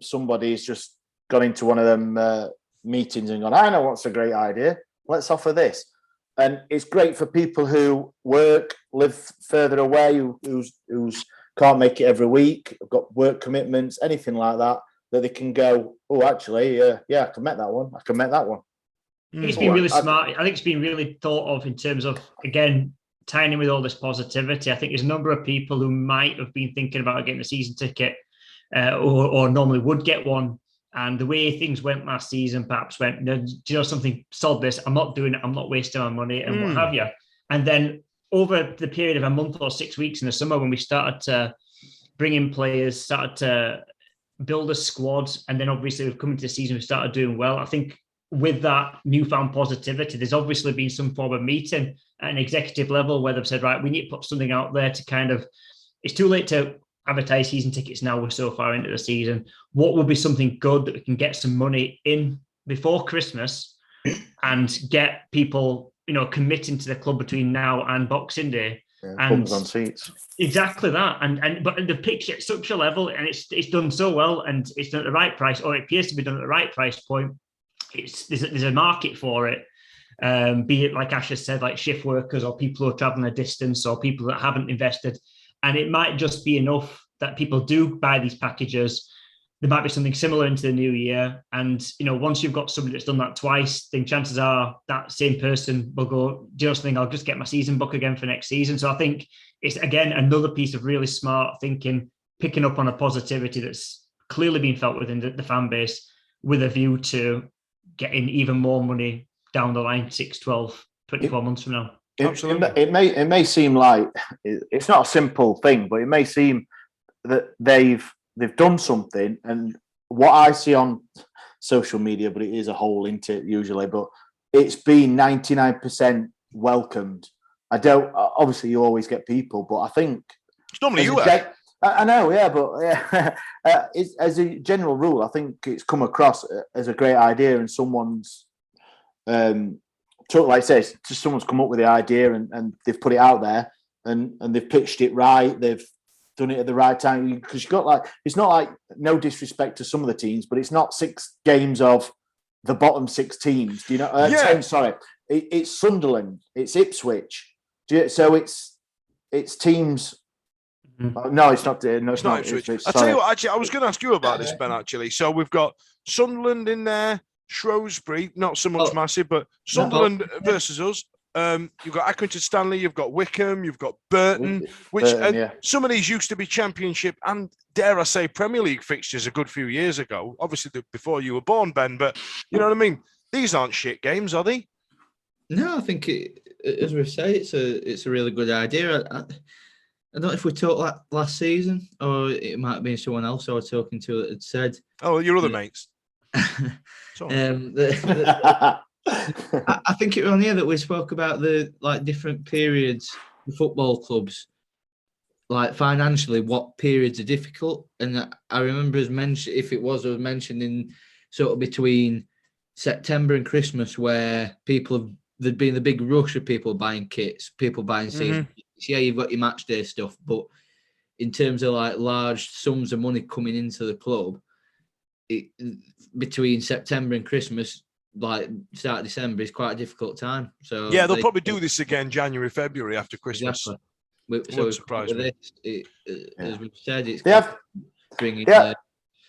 Somebody's just gone into one of them meetings and gone, I know what's a great idea. Let's offer this. And it's great for people who live further away, who's can't make it every week, have got work commitments, anything like that they can go, oh, actually, I can make that one. I can make that one.
I think it's been really smart. I think it's been really thought of in terms of, again, tying in with all this positivity. I think there's a number of people who might have been thinking about getting a season ticket or normally would get one. And the way things went last season perhaps went, no, do you know something, sod this, I'm not doing it, I'm not wasting my money and what have you. And then over the period of a month or 6 weeks in the summer, when we started to bring in players, started to build a squad, and then obviously we've come into the season, we started doing well. I think with that newfound positivity, there's obviously been some form of meeting at an executive level where they've said, right, we need to put something out there to kind of, it's too late to advertise season tickets now, we're so far into the season. What would be something good that we can get some money in before Christmas and get people, you know, committing to the club between now and Boxing Day?
And on seats.
Exactly that. But the pitch at such a level, and it's done so well, and it's done at the right price, or it appears to be done at the right price point. There's a market for it. Be it, like Ash has said, like shift workers or people who are traveling a distance or people that haven't invested. And it might just be enough that people do buy these packages. There might be something similar into the new year. And, you know, once you've got somebody that's done that twice, then chances are that same person will go, do you know something, I'll just get my season book again for next season. So I think it's, again, another piece of really smart thinking, picking up on a positivity that's clearly been felt within the fan base with a view to getting even more money down the line 6, 12, 24 months from now.
It may seem like it's not a simple thing, but it may seem that they've done something. And what I see on social media, but it is a hole into it usually, but it's been 99% welcomed. I don't, obviously you always get people, but I think
it's normally you.
I know, yeah, but as a general rule, I think it's come across as a great idea, and someone's like I say, just someone's come up with the idea and they've put it out there and they've pitched it right. They've done it at the right time, because you've got, like, it's not like, no disrespect to some of the teams, but it's not 6 games of the bottom 6 teams. Do you know? 10, sorry, it's Sunderland, it's Ipswich. So it's teams. No, it's not. No, it's not Ipswich.
I'll tell you what. Actually, I was going to ask you about this, Ben. Actually, so we've got Sunderland in there, Shrewsbury, not so much massive, but Sunderland versus us. You've got Accrington Stanley, you've got Wickham, you've got Burton, which some of these used to be Championship and, dare I say, Premier League fixtures a good few years ago. Obviously, before you were born, Ben, but you know what I mean? These aren't shit games, are they?
No, I think, as we've said, it's a really good idea. I don't know if we talked that last season, or it might have been someone else I was talking to that had said.
Oh, your other mates. So,
I think it was on here that we spoke about the different periods, the football clubs, financially, what periods are difficult. And I remember as mentioned, if it was mentioning sort of between September and Christmas, where there'd been the big rush of people buying kits, people buying season tickets. Yeah, you've got your match day stuff, but in terms of large sums of money coming into the club, between September and Christmas, start of December, is quite a difficult time. So
yeah, they'll probably do this again January, February after Christmas.
Exactly.
Wouldn't surprise me.
As we've said, it's bringing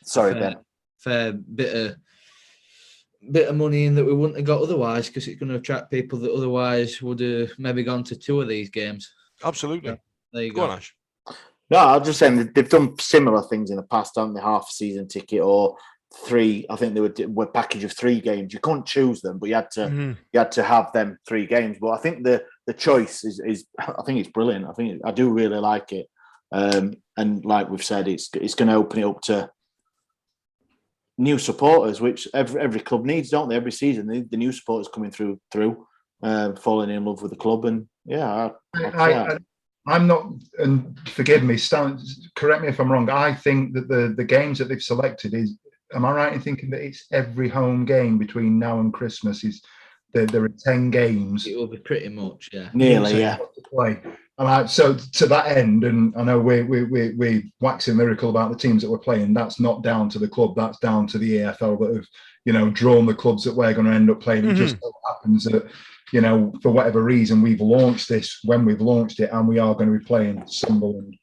Sorry,
fair bit of money in that we wouldn't have got otherwise, because it's going to attract people that otherwise would have maybe gone to 2 of these games.
Absolutely.
So, there you
Go on, Ash.
No, I'm just saying that they've done similar things in the past, haven't they? Half a season ticket or 3. I think they were a package of 3 games. You couldn't choose them, but you had to have them 3 games. But I think the choice is I think it's brilliant. I do really like it. And like we've said, it's going to open it up to new supporters, which every club needs, don't they? Every season, the new supporters coming through, falling in love with the club, and
I'm not, and forgive me, Stan, correct me if I'm wrong. I think that the games that they've selected is, am I right in thinking that it's every home game between now and Christmas is there are 10 games?
It will be pretty much, yeah.
Nearly, yeah.
To play. And so to that end, and I know we're waxing lyrical about the teams that we're playing. That's not down to the club. That's down to the EFL that have, drawn the clubs that we're going to end up playing. It just so happens that, for whatever reason, we've launched this when we've launched it, and we are going to be playing Sunderland,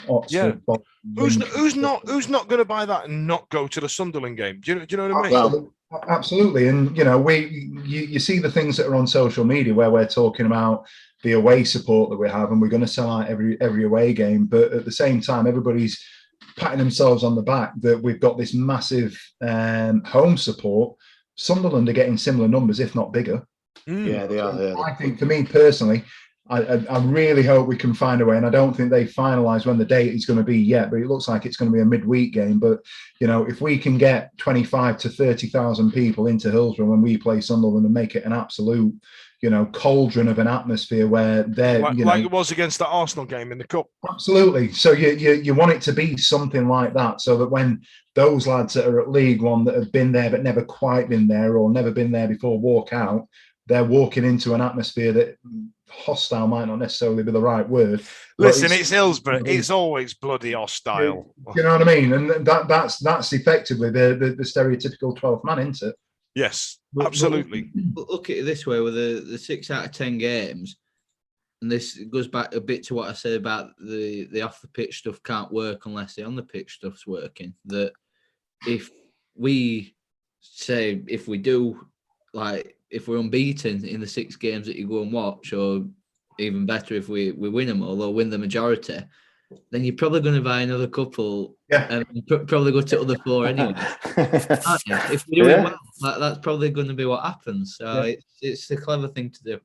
Oxford.
Yeah. Who's not going to buy that and not go to the Sunderland game? Do you know what I mean?
Well, absolutely. And you see the things that are on social media where we're talking about the away support that we have, and we're going to sell out every away game. But at the same time, everybody's patting themselves on the back that we've got this massive home support. Sunderland are getting similar numbers, if not bigger.
Yeah, they are. Yeah.
I think, for me personally, I really hope we can find a way, and I don't think they finalised when the date is going to be yet, but it looks like it's going to be a midweek game. But if we can get 25 to 30,000 people into Hillsborough when we play Sunderland and make it an absolute, cauldron of an atmosphere where they're
like it was against the Arsenal game in the cup.
Absolutely. So you want it to be something like that, so that when those lads that are at League One that have been there but never quite been there or never been there before walk out, they're walking into an atmosphere that hostile might not necessarily be the right word.
Listen, it's Hillsborough. It's always bloody hostile.
You know what I mean? And that's effectively the stereotypical 12th man, isn't it?
Yes, absolutely.
But look at it this way: with the 6 out of 10 games, and this goes back a bit to what I said about the off the pitch stuff can't work unless the on the pitch stuff's working. That if we say if we do if we're unbeaten in the 6 games that you go and watch, or even better if we win them all or win the majority, then you're probably going to buy another couple and probably go to other 4 anyway. If we do it well, that's probably going to be what happens. So it's a clever thing to do.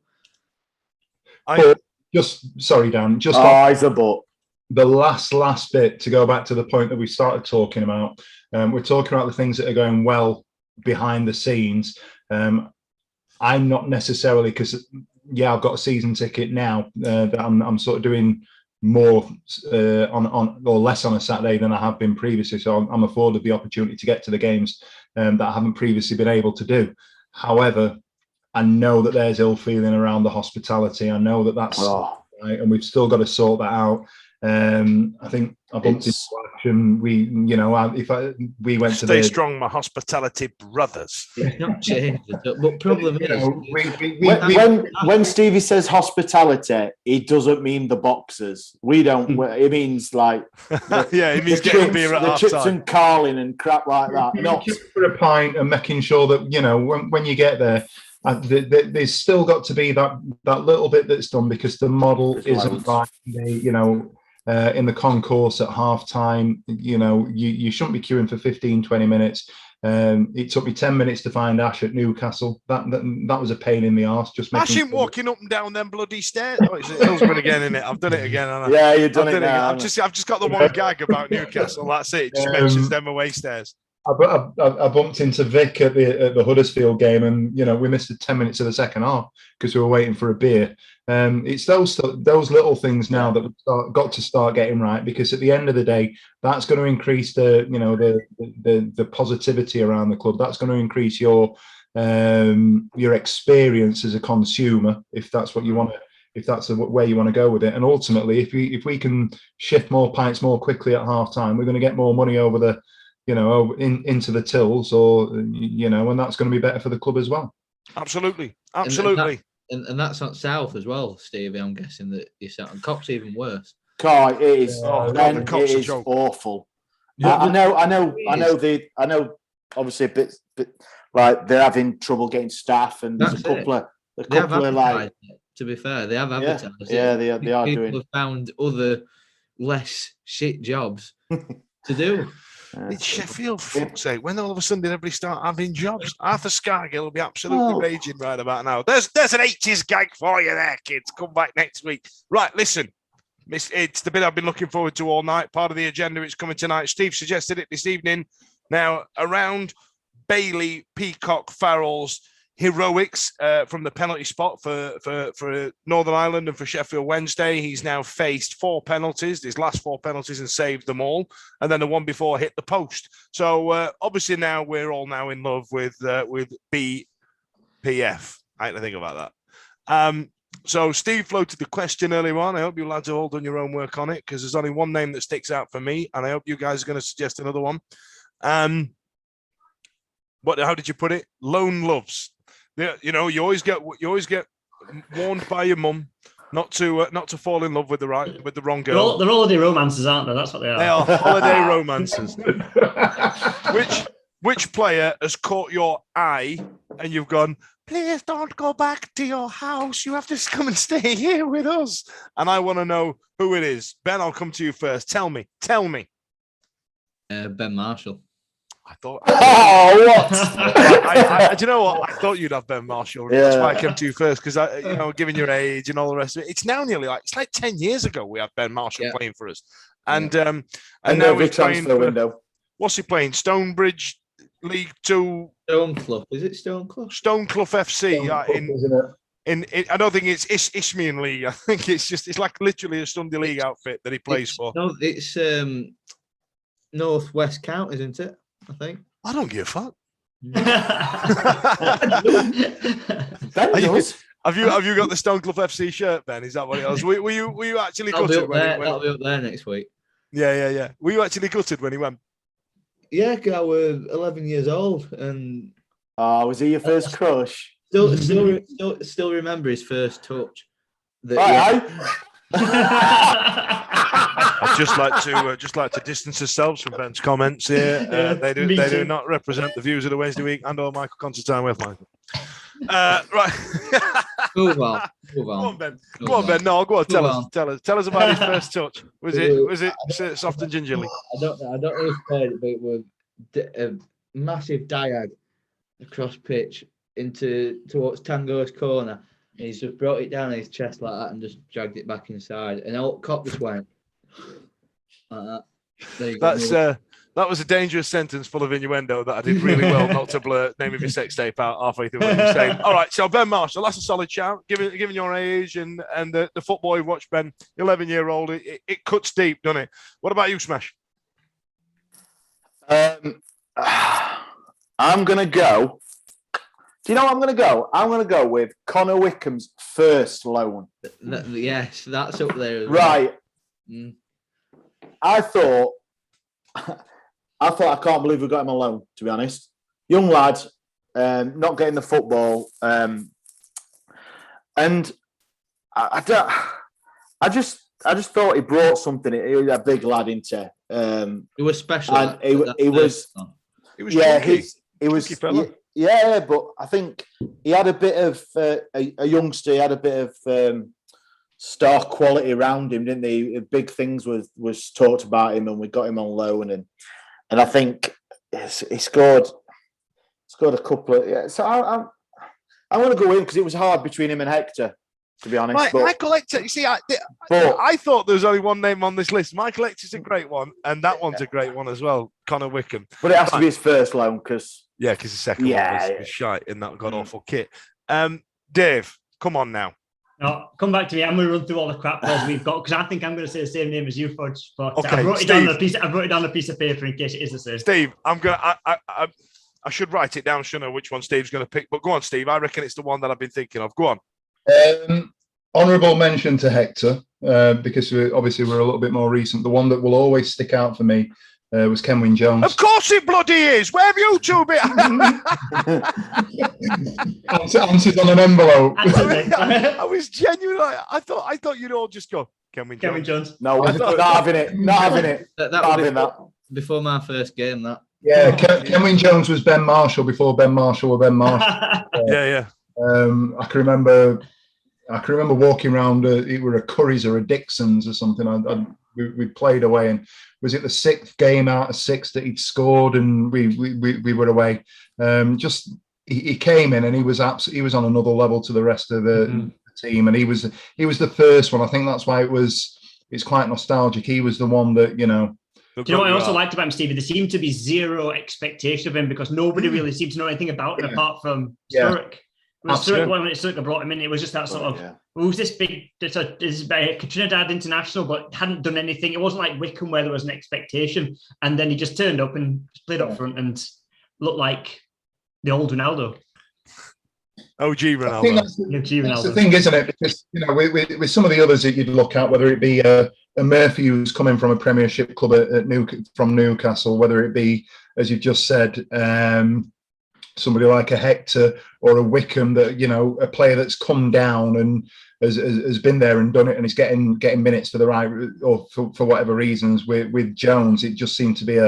Sorry, Dan. The last bit to go back to the point that we started talking about. We're talking about the things that are going well behind the scenes. I'm not necessarily, because I've got a season ticket now that I'm sort of doing more on or less on a Saturday than I have been previously. So I'm afforded the opportunity to get to the games that I haven't previously been able to do. However, I know that there's ill feeling around the hospitality. I know that's right, and we've still got to sort that out. I think I bumped into action. We went to
Stay strong, my hospitality brothers.
It's not changed. But problem
is, when Stevie says hospitality, he doesn't mean the boxers. We don't. It means
it means getting beer at
the
half
chips
time.
and carling and crap like that. Not
for a pint and making sure that when you get there. There's still got to be that little bit that's done, because the model isn't right. In the concourse at half time, you shouldn't be queuing for 15-20 minutes. It took me 10 minutes to find Ash at Newcastle. That was a pain in the arse.
Ash ain't walking up and down them bloody stairs. Oh, it's Hillsborough again, isn't it? I've done it again. Haven't I?
You've done it now.
I've just got the one gag about Newcastle. That's it. It just mentions them away stairs.
I bumped into Vic at the Huddersfield game, and we missed 10 minutes of the second half because we were waiting for a beer. It's those little things now that we've got to start getting right, because at the end of the day, that's going to increase the positivity around the club. That's going to increase your experience as a consumer, if that's what you want to. If that's the way you want to go with it, and ultimately, if we can shift more pints more quickly at half time, we're going to get more money over the, into the tills, or and that's going to be better for the club as well.
Absolutely.
And that's not South as well, Stevie. I'm guessing that you're South, and Cop's even worse.
It is.
The Cop's
it
a
is
joke.
awful.
Yeah,
I know. Obviously, a bit like they're having trouble getting staff, and there's a couple of like.
To be fair, they have advertised.
Yeah, they are
People
doing.
have found other less shit jobs to do.
It's Sheffield, for fuck's sake. When all of a sudden everybody start having jobs, Arthur Scargill will be absolutely raging right about now. There's an 80s gag for you there, kids. Come back next week. Right, listen. It's the bit I've been looking forward to all night. Part of the agenda is coming tonight. Steve suggested it this evening. Now, around Bailey, Peacock, Farrell's heroics from the penalty spot for Northern Ireland and for Sheffield Wednesday. He's now faced 4 penalties, his last 4 penalties, and saved them all. And then the one before hit the post. So obviously now we're all now in love with BPF. I had to think about that. So Steve floated the question earlier on. I hope you lads have all done your own work on it, because there's only one name that sticks out for me, and I hope you guys are going to suggest another one. How did you put it? Lone loves. Yeah, you always get warned by your mum not to fall in love with the wrong girl.
They're holiday romances, aren't they? That's what they are.
They are holiday romances. Which player has caught your eye and you've gone, please don't go back to your house. You have to come and stay here with us. And I want to know who it is. Ben, I'll come to you first. Tell me.
Ben Marshall.
I thought.
What?
Do you know what? I thought you'd have Ben Marshall. Yeah. That's why I came to you first, because given your age and all the rest of it, it's now nearly it's like 10 years ago we had Ben Marshall playing for us, and now he's playing for window. What's he playing? Stonebridge League 2.
Stoneclough. Is it Stoneclough?
Stoneclough FC.
Isn't it?
I don't think it's Isthmian League. I think it's like literally a Sunday League outfit that he plays for.
No, it's Northwest Count, isn't it? I think.
I don't give a fuck. Have you got the Stoneclough FC shirt, Ben? Is that what it was? Were you actually gutted when he went?
That'll be up there next week.
Yeah. Were you actually gutted when he went?
Yeah, I was 11 years old, and
was he your first crush?
Still remember his first touch.
I'd just like to distance ourselves from Ben's comments here. They do not represent the views of the Wednesday week and/or Michael Constantine with Michael. Right.
Move on.
Go on, Ben. No, go on. Tell us about his first touch. Was it soft and gingerly?
I don't know who's played it, but it was a massive diag across pitch towards Tango's corner. And he's just brought it down his chest like that and just dragged it back inside. And old Cop just went like that. There you go.
That was a dangerous sentence full of innuendo that I did really well not to blur name of your sex tape out halfway through what you were saying. All right, so Ben Marshall, that's a solid shout. Given your age and the football you watch, Ben, 11-year-old, it cuts deep, doesn't it? What about you, Smash?
I'm going to go. Do you know what I'm going to go? I'm going to go with Connor Wickham's first loan.
Yes, that's up there as well.
Right. Mm. I thought I can't believe we got him on loan, to be honest. Young lad, not getting the football. And I just thought he brought something. He was a big lad into.
He was special.
And he was yeah, but I think he had a bit of a youngster. He had a bit of star quality around him, didn't he? Big things was talked about him, and we got him on loan, and I think he scored a couple of. Yeah, so I'm going to go in because it was hard between him and Hector. to be honest.
Michael Hector, you see, I thought there was only one name on this list. Michael Hector's a great one, and that one's a great one as well, Connor Wickham.
But it has to be his first loan, because...
Yeah, because the second one was shite in that god-awful kit. Dave, come on now.
No, come back to me. I'm going to run through all the crap players we've got, because I think I'm going to say the same name as you, Fudge. But
Okay,
I wrote it down on a piece of paper in case it is the same.
Steve, I should write it down, shouldn't I, which one Steve's going to pick. But go on, Steve. I reckon it's the one that I've been thinking of. Go on.
Honourable mention to Hector, because we're a little bit more recent. The one that will always stick out for me was Kenwyn Jones.
Of course it bloody is. Where have you two been?
Answers on an envelope.
I was genuinely. I thought you'd all just go Kenwyn Jones.
No, not having it. Not having it.
That before my first game. That.
Yeah, Kenwyn Jones was Ben Marshall before Ben Marshall were Ben Marshall.
Yeah.
I can remember walking around. It were a Curry's or a Dixon's or something. We played away, and was it the 6th game out of 6 that he'd scored, and we were away. He came in, and he was on another level to the rest of the team, and he was the first one. I think that's why it's quite nostalgic. He was the one that, you know.
Do you know what I also liked about him, Stevie? There seemed to be zero expectation of him, because nobody really seemed to know anything about him apart from Sturrock. When Sturrock brought him in, it was just that sort of, who's this big, this Trinidad international, but hadn't done anything. It wasn't like Wickham where there was an expectation. And then he just turned up and played up front and looked like the old Ronaldo.
OG Ronaldo.
I think that's the thing, isn't it? Because, you know, with some of the others that you'd look at, whether it be a Murphy who's coming from a Premiership club from Newcastle, whether it be, as you've just said, somebody like a Hector or a Wickham, that, you know, a player that's come down and has been there and done it, and is getting minutes for the right, or for whatever reasons. With Jones, it just seemed to be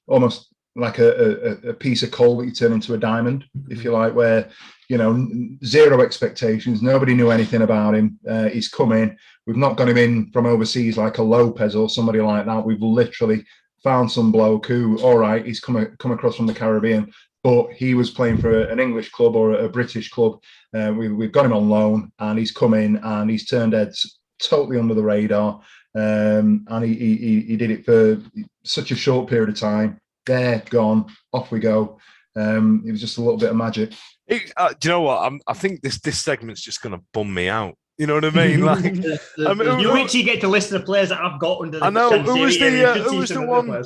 almost like a piece of coal that you turn into a diamond, if you like, where, you know, zero expectations. Nobody knew anything about him. He's come in. We've not got him in from overseas like a Lopez or somebody like that. We've literally found some bloke who, all right, he's come across from the Caribbean, but he was playing for an English club or a British club. We've got him on loan, and he's come in and he's turned heads totally under the radar. And he did it for such a short period of time. There, gone, off we go. It was just a little bit of magic.
Do you know what? I think this segment's just going to bum me out. You know what I mean? Like,
you wait till you get to list of the players that I've got under the.
I know. Who was the one?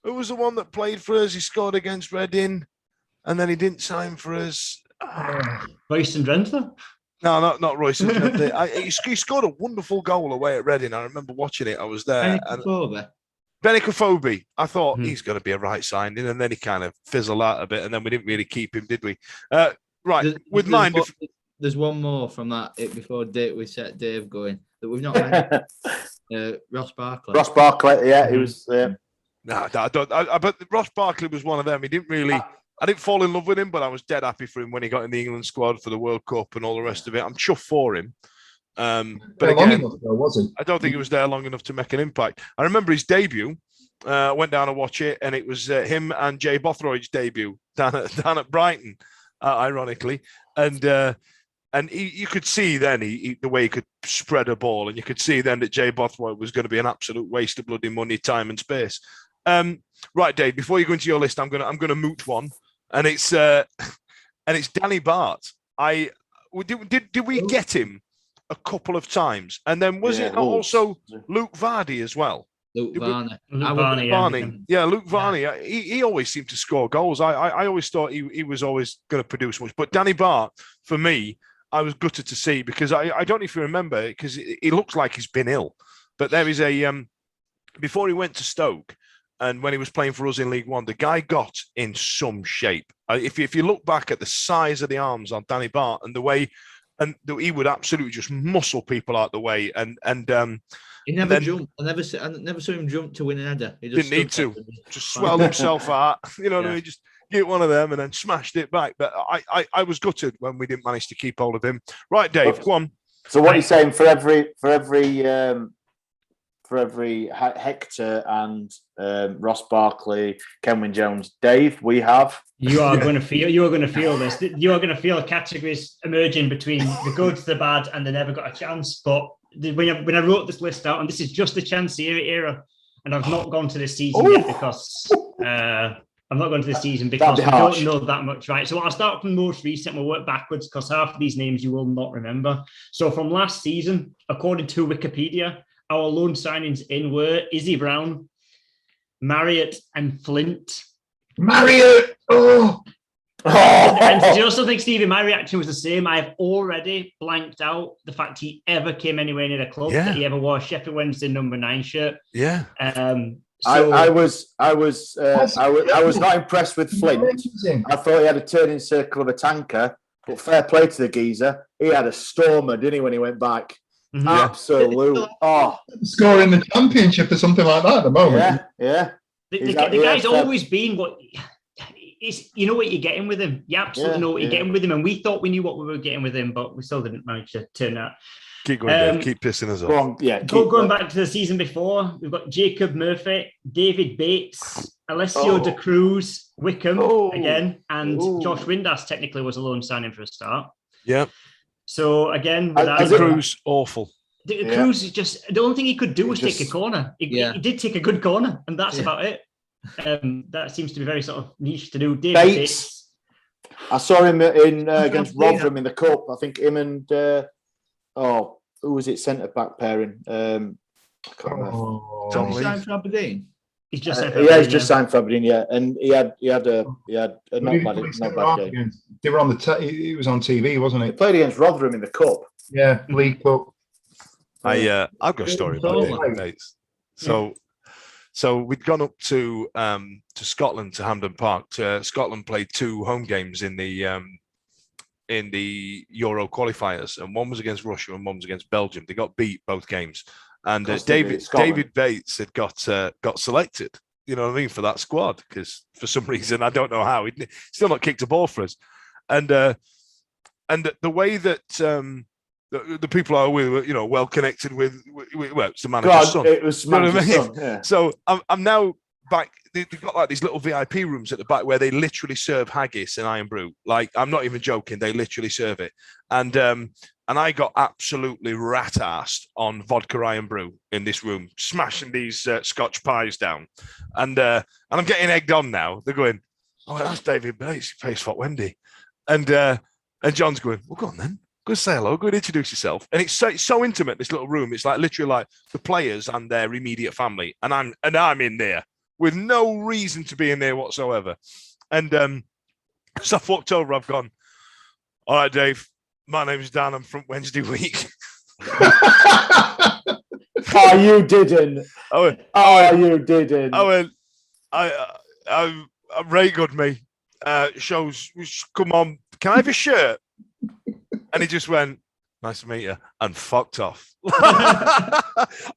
Who was the one that played for us? He scored against Reading, and then he didn't sign for us.
Royston Drenthe?
No, not Royston Drenthe. He scored a wonderful goal away at Reading. I remember watching it. I was there. Benicophobe. I thought he's going to be a right signing, and then he kind of fizzled out a bit, and then we didn't really keep him, did we? Right.
There's one more from that before we set Dave going that we've not had. Ross Barkley.
Ross Barkley, yeah, he was.
No, I don't. But Ross Barkley was one of them. He didn't really. I didn't fall in love with him, but I was dead happy for him when he got in the England squad for the World Cup and all the rest of it. I'm chuffed for him. But again,
was he?
I don't think he was there long enough to make an impact. I remember his debut. Went down to watch it, and it was him and Jay Bothroyd's debut down at Brighton, ironically, and you could see then the way he could spread a ball, and you could see then that Jay Bothroyd was going to be an absolute waste of bloody money, time, and space. Right, Dave. Before you go into your list, I'm gonna moot one, and it's Danny Bart. Did we get him a couple of times, and then was it also Luke Vardy as well?
Luke Varney.
Luke Varney. He always seemed to score goals. I always thought he was always going to produce much. But Danny Bart, for me, I was gutted to see, because I don't know if you remember, because he looks like he's been ill. But there is before he went to Stoke, and when he was playing for us in League One, the guy got in some shape. If you look back at the size of the arms on Danny Bart and the way, and he would absolutely just muscle people out the way, and
he never jumped. I never saw him jump to win an header. He just
didn't need to. Just swelled himself out. You know what I mean? Just get one of them and then smashed it back. But I was gutted when we didn't manage to keep hold of him. Right, Dave, go on.
So what are you saying? For every for every Hector and Ross Barkley, Kenwyn Jones, Dave, we have.
You are going to feel this. You are going to feel categories emerging between the good, the bad, and they never got a chance. But when I wrote this list out, and this is just the chance era, and I've not gone to this season yet because I'm not going to this season because we don't know that much, right? So I'll start from the most recent. We'll work backwards because half of these names you will not remember. So from last season, according to Wikipedia, our loan signings in were Izzy Brown, Marriott, and Flint.
Marriott! Oh!
And do you also think, Stevie, my reaction was the same? I have already blanked out the fact he ever came anywhere near the club, that he ever wore a Sheffield Wednesday number 9 shirt.
Yeah.
So
I was not impressed with Flint. I thought he had a turning circle of a tanker, but fair play to the geezer. He had a stormer, didn't he, when he went back?
Mhm.
Absolute.
Scoring the championship or something like that at the moment.
Yeah.
The guy's always been what. You know what you're getting with him. You absolutely know what you're getting with him. And we thought we knew what we were getting with him, but we still didn't manage to turn out.
Keep going, Dave. Keep pissing us off.
Going back to the season before, we've got Jacob Murphy, David Bates, Alessio De Cruz, Wickham again, and Josh Windass technically was a loan signing for a start.
Yeah.
So again,
De Cruz, awful.
De Cruz is just the only thing he could do was take a corner. He did take a good corner, and that's about it. That seems to be very sort of niche to do. David Bates.
I saw him in against Rotherham in the cup. I think him and who was it? Centre back pairing. I can't remember.
Tom signed for Aberdeen.
He's just signed for Aberdeen.
He's just signed for Aberdeen. Yeah, and he had a not bad game.
They were on it was on TV, wasn't it?
He played against Rotherham in the cup.
Yeah, League Cup.
I've got a story about David Bates. So we'd gone up to Scotland, to Hampden Park. Scotland played 2 home games in the Euro qualifiers, and one was against Russia and one was against Belgium. They got beat both games, and David Bates had got selected. You know what I mean, for that squad, because for some reason I don't know how he'd still not kicked a ball for us, and the way that. The people I were, well connected with. Well, it's the manager's son.
It was manager's son. Yeah.
So I'm now back. They've got like these little VIP rooms at the back where they literally serve haggis and iron brew. Like, I'm not even joking. They literally serve it. And I got absolutely rat-assed on vodka iron brew in this room, smashing these Scotch pies down. And I'm getting egged on now. They're going, "Oh, that's David Bates. He plays for Wendy." And John's going, "Well, go on then. Go say hello, go and introduce yourself." And it's so intimate, this little room. It's like literally like the players and their immediate family. And I'm in there with no reason to be in there whatsoever. And so I've walked over, I've gone, "All right, Dave, my name's Dan, I'm from Wednesday Week."
You didn't. You didn't.
I'm very good, me. Shows, come on, can I have a shirt? And he just went, "Nice to meet you," and fucked off. I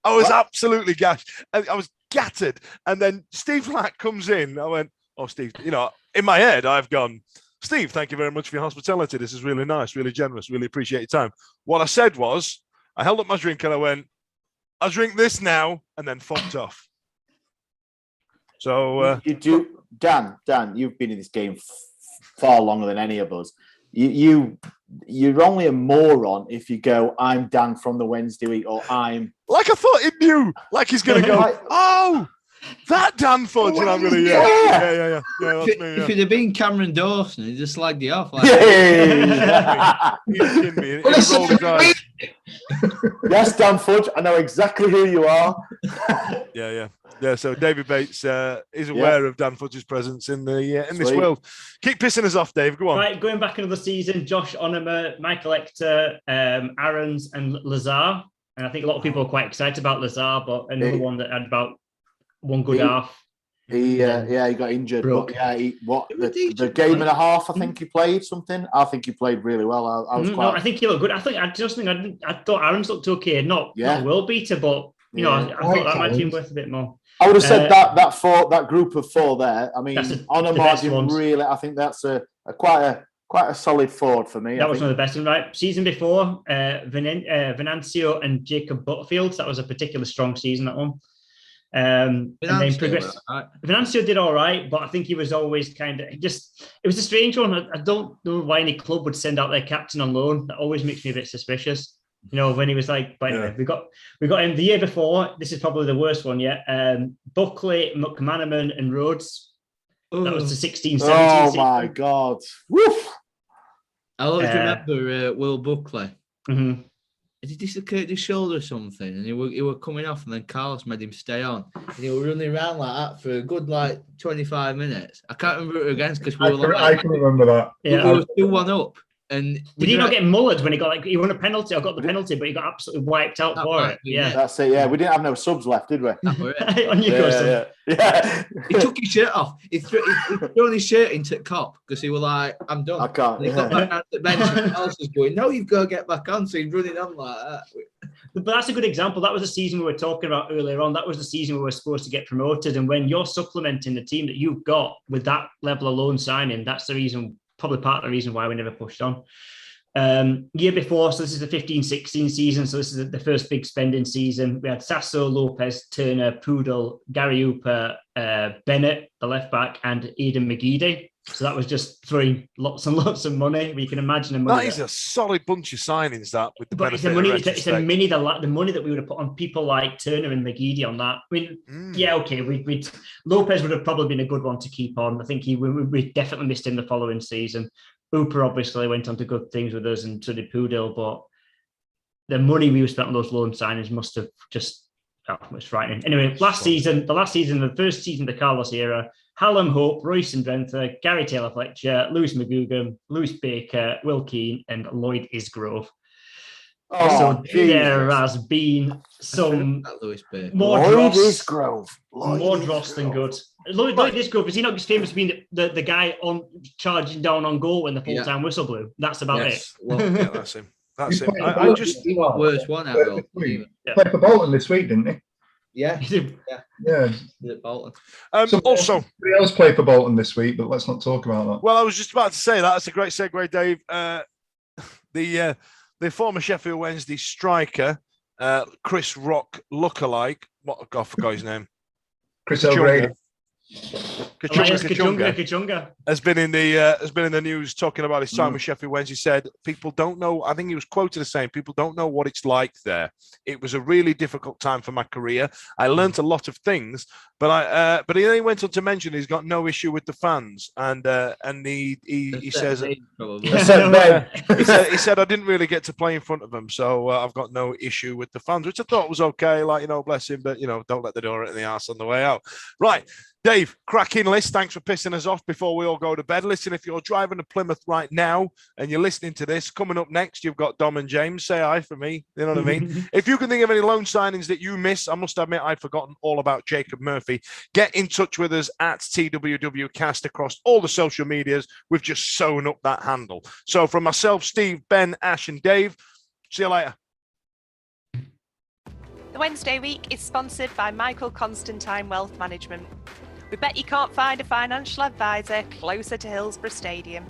was absolutely gashed. I was gutted. And then Steve Lack comes in. I went, "Oh, Steve," in my head, I've gone, "Steve, thank you very much for your hospitality. This is really nice, really generous, really appreciate your time." What I said was, I held up my drink and I went, "I'll drink this now," and then fucked off. So
you do, Dan, you've been in this game far longer than any of us. You're only a moron if you go, "I'm Dan from the Wednesday Week," or "I'm..."
Like, I thought he knew. Like, he's going to go, "Oh, that Dan Fudge," and I'm going to, yeah, that's me,
If it had been Cameron Dawson, he'd just slagged you off.
He's kidding me. He rolled his eyes.
Yes, Dan Fudge, I know exactly who you are.
Yeah. So David Bates is aware of Dan Fudge's presence in this world. Keep pissing us off, Dave. Go on.
Right, going back another season, Josh Onomer, Michael Hector, Aarons, and Lazar. And I think a lot of people are quite excited about Lazar, but another one that had about one good half.
He got injured.
Broke.
But the game and a half, I think he played something. I think he played really well.
I think he looked good. I thought Aarons looked okay. Not a world beater, but I thought that might have been worth a bit more.
I would have said that group of 4 there. I mean, Onomar didn't really. I think that's quite quite a solid forward for me.
That was one of the best ones, right? Season before, Venancio and Jacob Butterfield. That was a particularly strong season, that one. And then progressed. Venancio did all right, but I think he was always kind of just. It was a strange one. I don't know why any club would send out their captain on loan. That always makes me a bit suspicious. You know, when he was like, but anyway, we got him the year before. This is probably the worst one yet. Buckley, McManaman, and Rhodes. That was the 16-17
Oh
season.
my God! Woof.
I always remember Will Buckley.
Mm-hmm.
Did he dislocate his shoulder or something? And he were coming off, and then Carlos made him stay on. And he were running around like that for a good 25 minutes. I can't remember it against because we were
I can remember that.
Yeah.
We were 2-1 up. And
did he not get mullered when he got he won a penalty? I got the penalty, but he got absolutely wiped out for it. Yeah,
that's it. Yeah, we didn't have no subs left, did we?
On your custom.
Yeah.
He took his shirt off. He threw his shirt into the cop because he was like, "I'm done."
I can't.
And he got back down to the bench, and else was going, "No, you've got to get back on." So he's running on like that.
But that's a good example. That was the season we were talking about earlier on. That was the season we were supposed to get promoted. And when you're supplementing the team that you've got with that level of loan signing, that's the reason, probably part of the reason why we never pushed on. Year before, so this is the 15-16 season, so this is the first big spending season. We had Sasso, Lopez, Turner, Poodle, Gary Hooper, Bennett, the left back, and Aidan McGeady. So that was just throwing lots and lots of money. We can imagine the money.
That is a solid bunch of signings, that, with the
but it's
benefit
the money, the money that we would have put on people like Turner and McGeady on that. I mean, yeah, okay, Lopez would have probably been a good one to keep on. I think we definitely missed him the following season. Hooper obviously went on to good things with us, and so did Poodle, but the money we spent on those loan signings must have just, it's frightening. Anyway, the first season of the Carlos era, Hallam Hope, Royce and Drenther, Gary Taylor-Fletcher, Lewis McGugan, Lewis Baker, Will Keane, and Lloyd Isgrove. So there has been some more dross than good. Lloyd Isgrove, is he not just famous for being the guy on charging down on goal when the full-time whistle blew? That's about it.
Well,
yeah, that's him. That's him.
I
just
worst one out of
Played for Bolton this week, didn't he?
Yeah.
Yeah.
Bolton.
Also,
somebody else played for Bolton this week, but let's not talk about that.
well, I was just about to say that. That's a great segue, Dave. The former Sheffield Wednesday striker, Chris Rock lookalike. I forgot his name.
Chris O'Grady.
Kachunga
has been in the news talking about his time with Sheffield Wednesday. He said people don't know. I think he was quoted as saying people don't know what it's like there. It was a really difficult time for my career. I learnt a lot of things, but he went on to mention he's got no issue with the fans, and he says he said I didn't really get to play in front of them, so I've got no issue with the fans, which I thought was okay. Like, bless him, but don't let the door in the arse on the way out. Right. Dave, cracking list. Thanks for pissing us off before we all go to bed. Listen, if you're driving to Plymouth right now and you're listening to this, coming up next, you've got Dom and James. Say hi for me. You know what I mean? If you can think of any loan signings that you miss, I must admit I'd forgotten all about Jacob Murphy. Get in touch with us at TWWcast across all the social medias. We've just sewn up that handle. So from myself, Steve, Ben, Ash, and Dave, see you later.
The Wednesday week is sponsored by Michael Constantine Wealth Management. We bet you can't find a financial advisor closer to Hillsborough Stadium.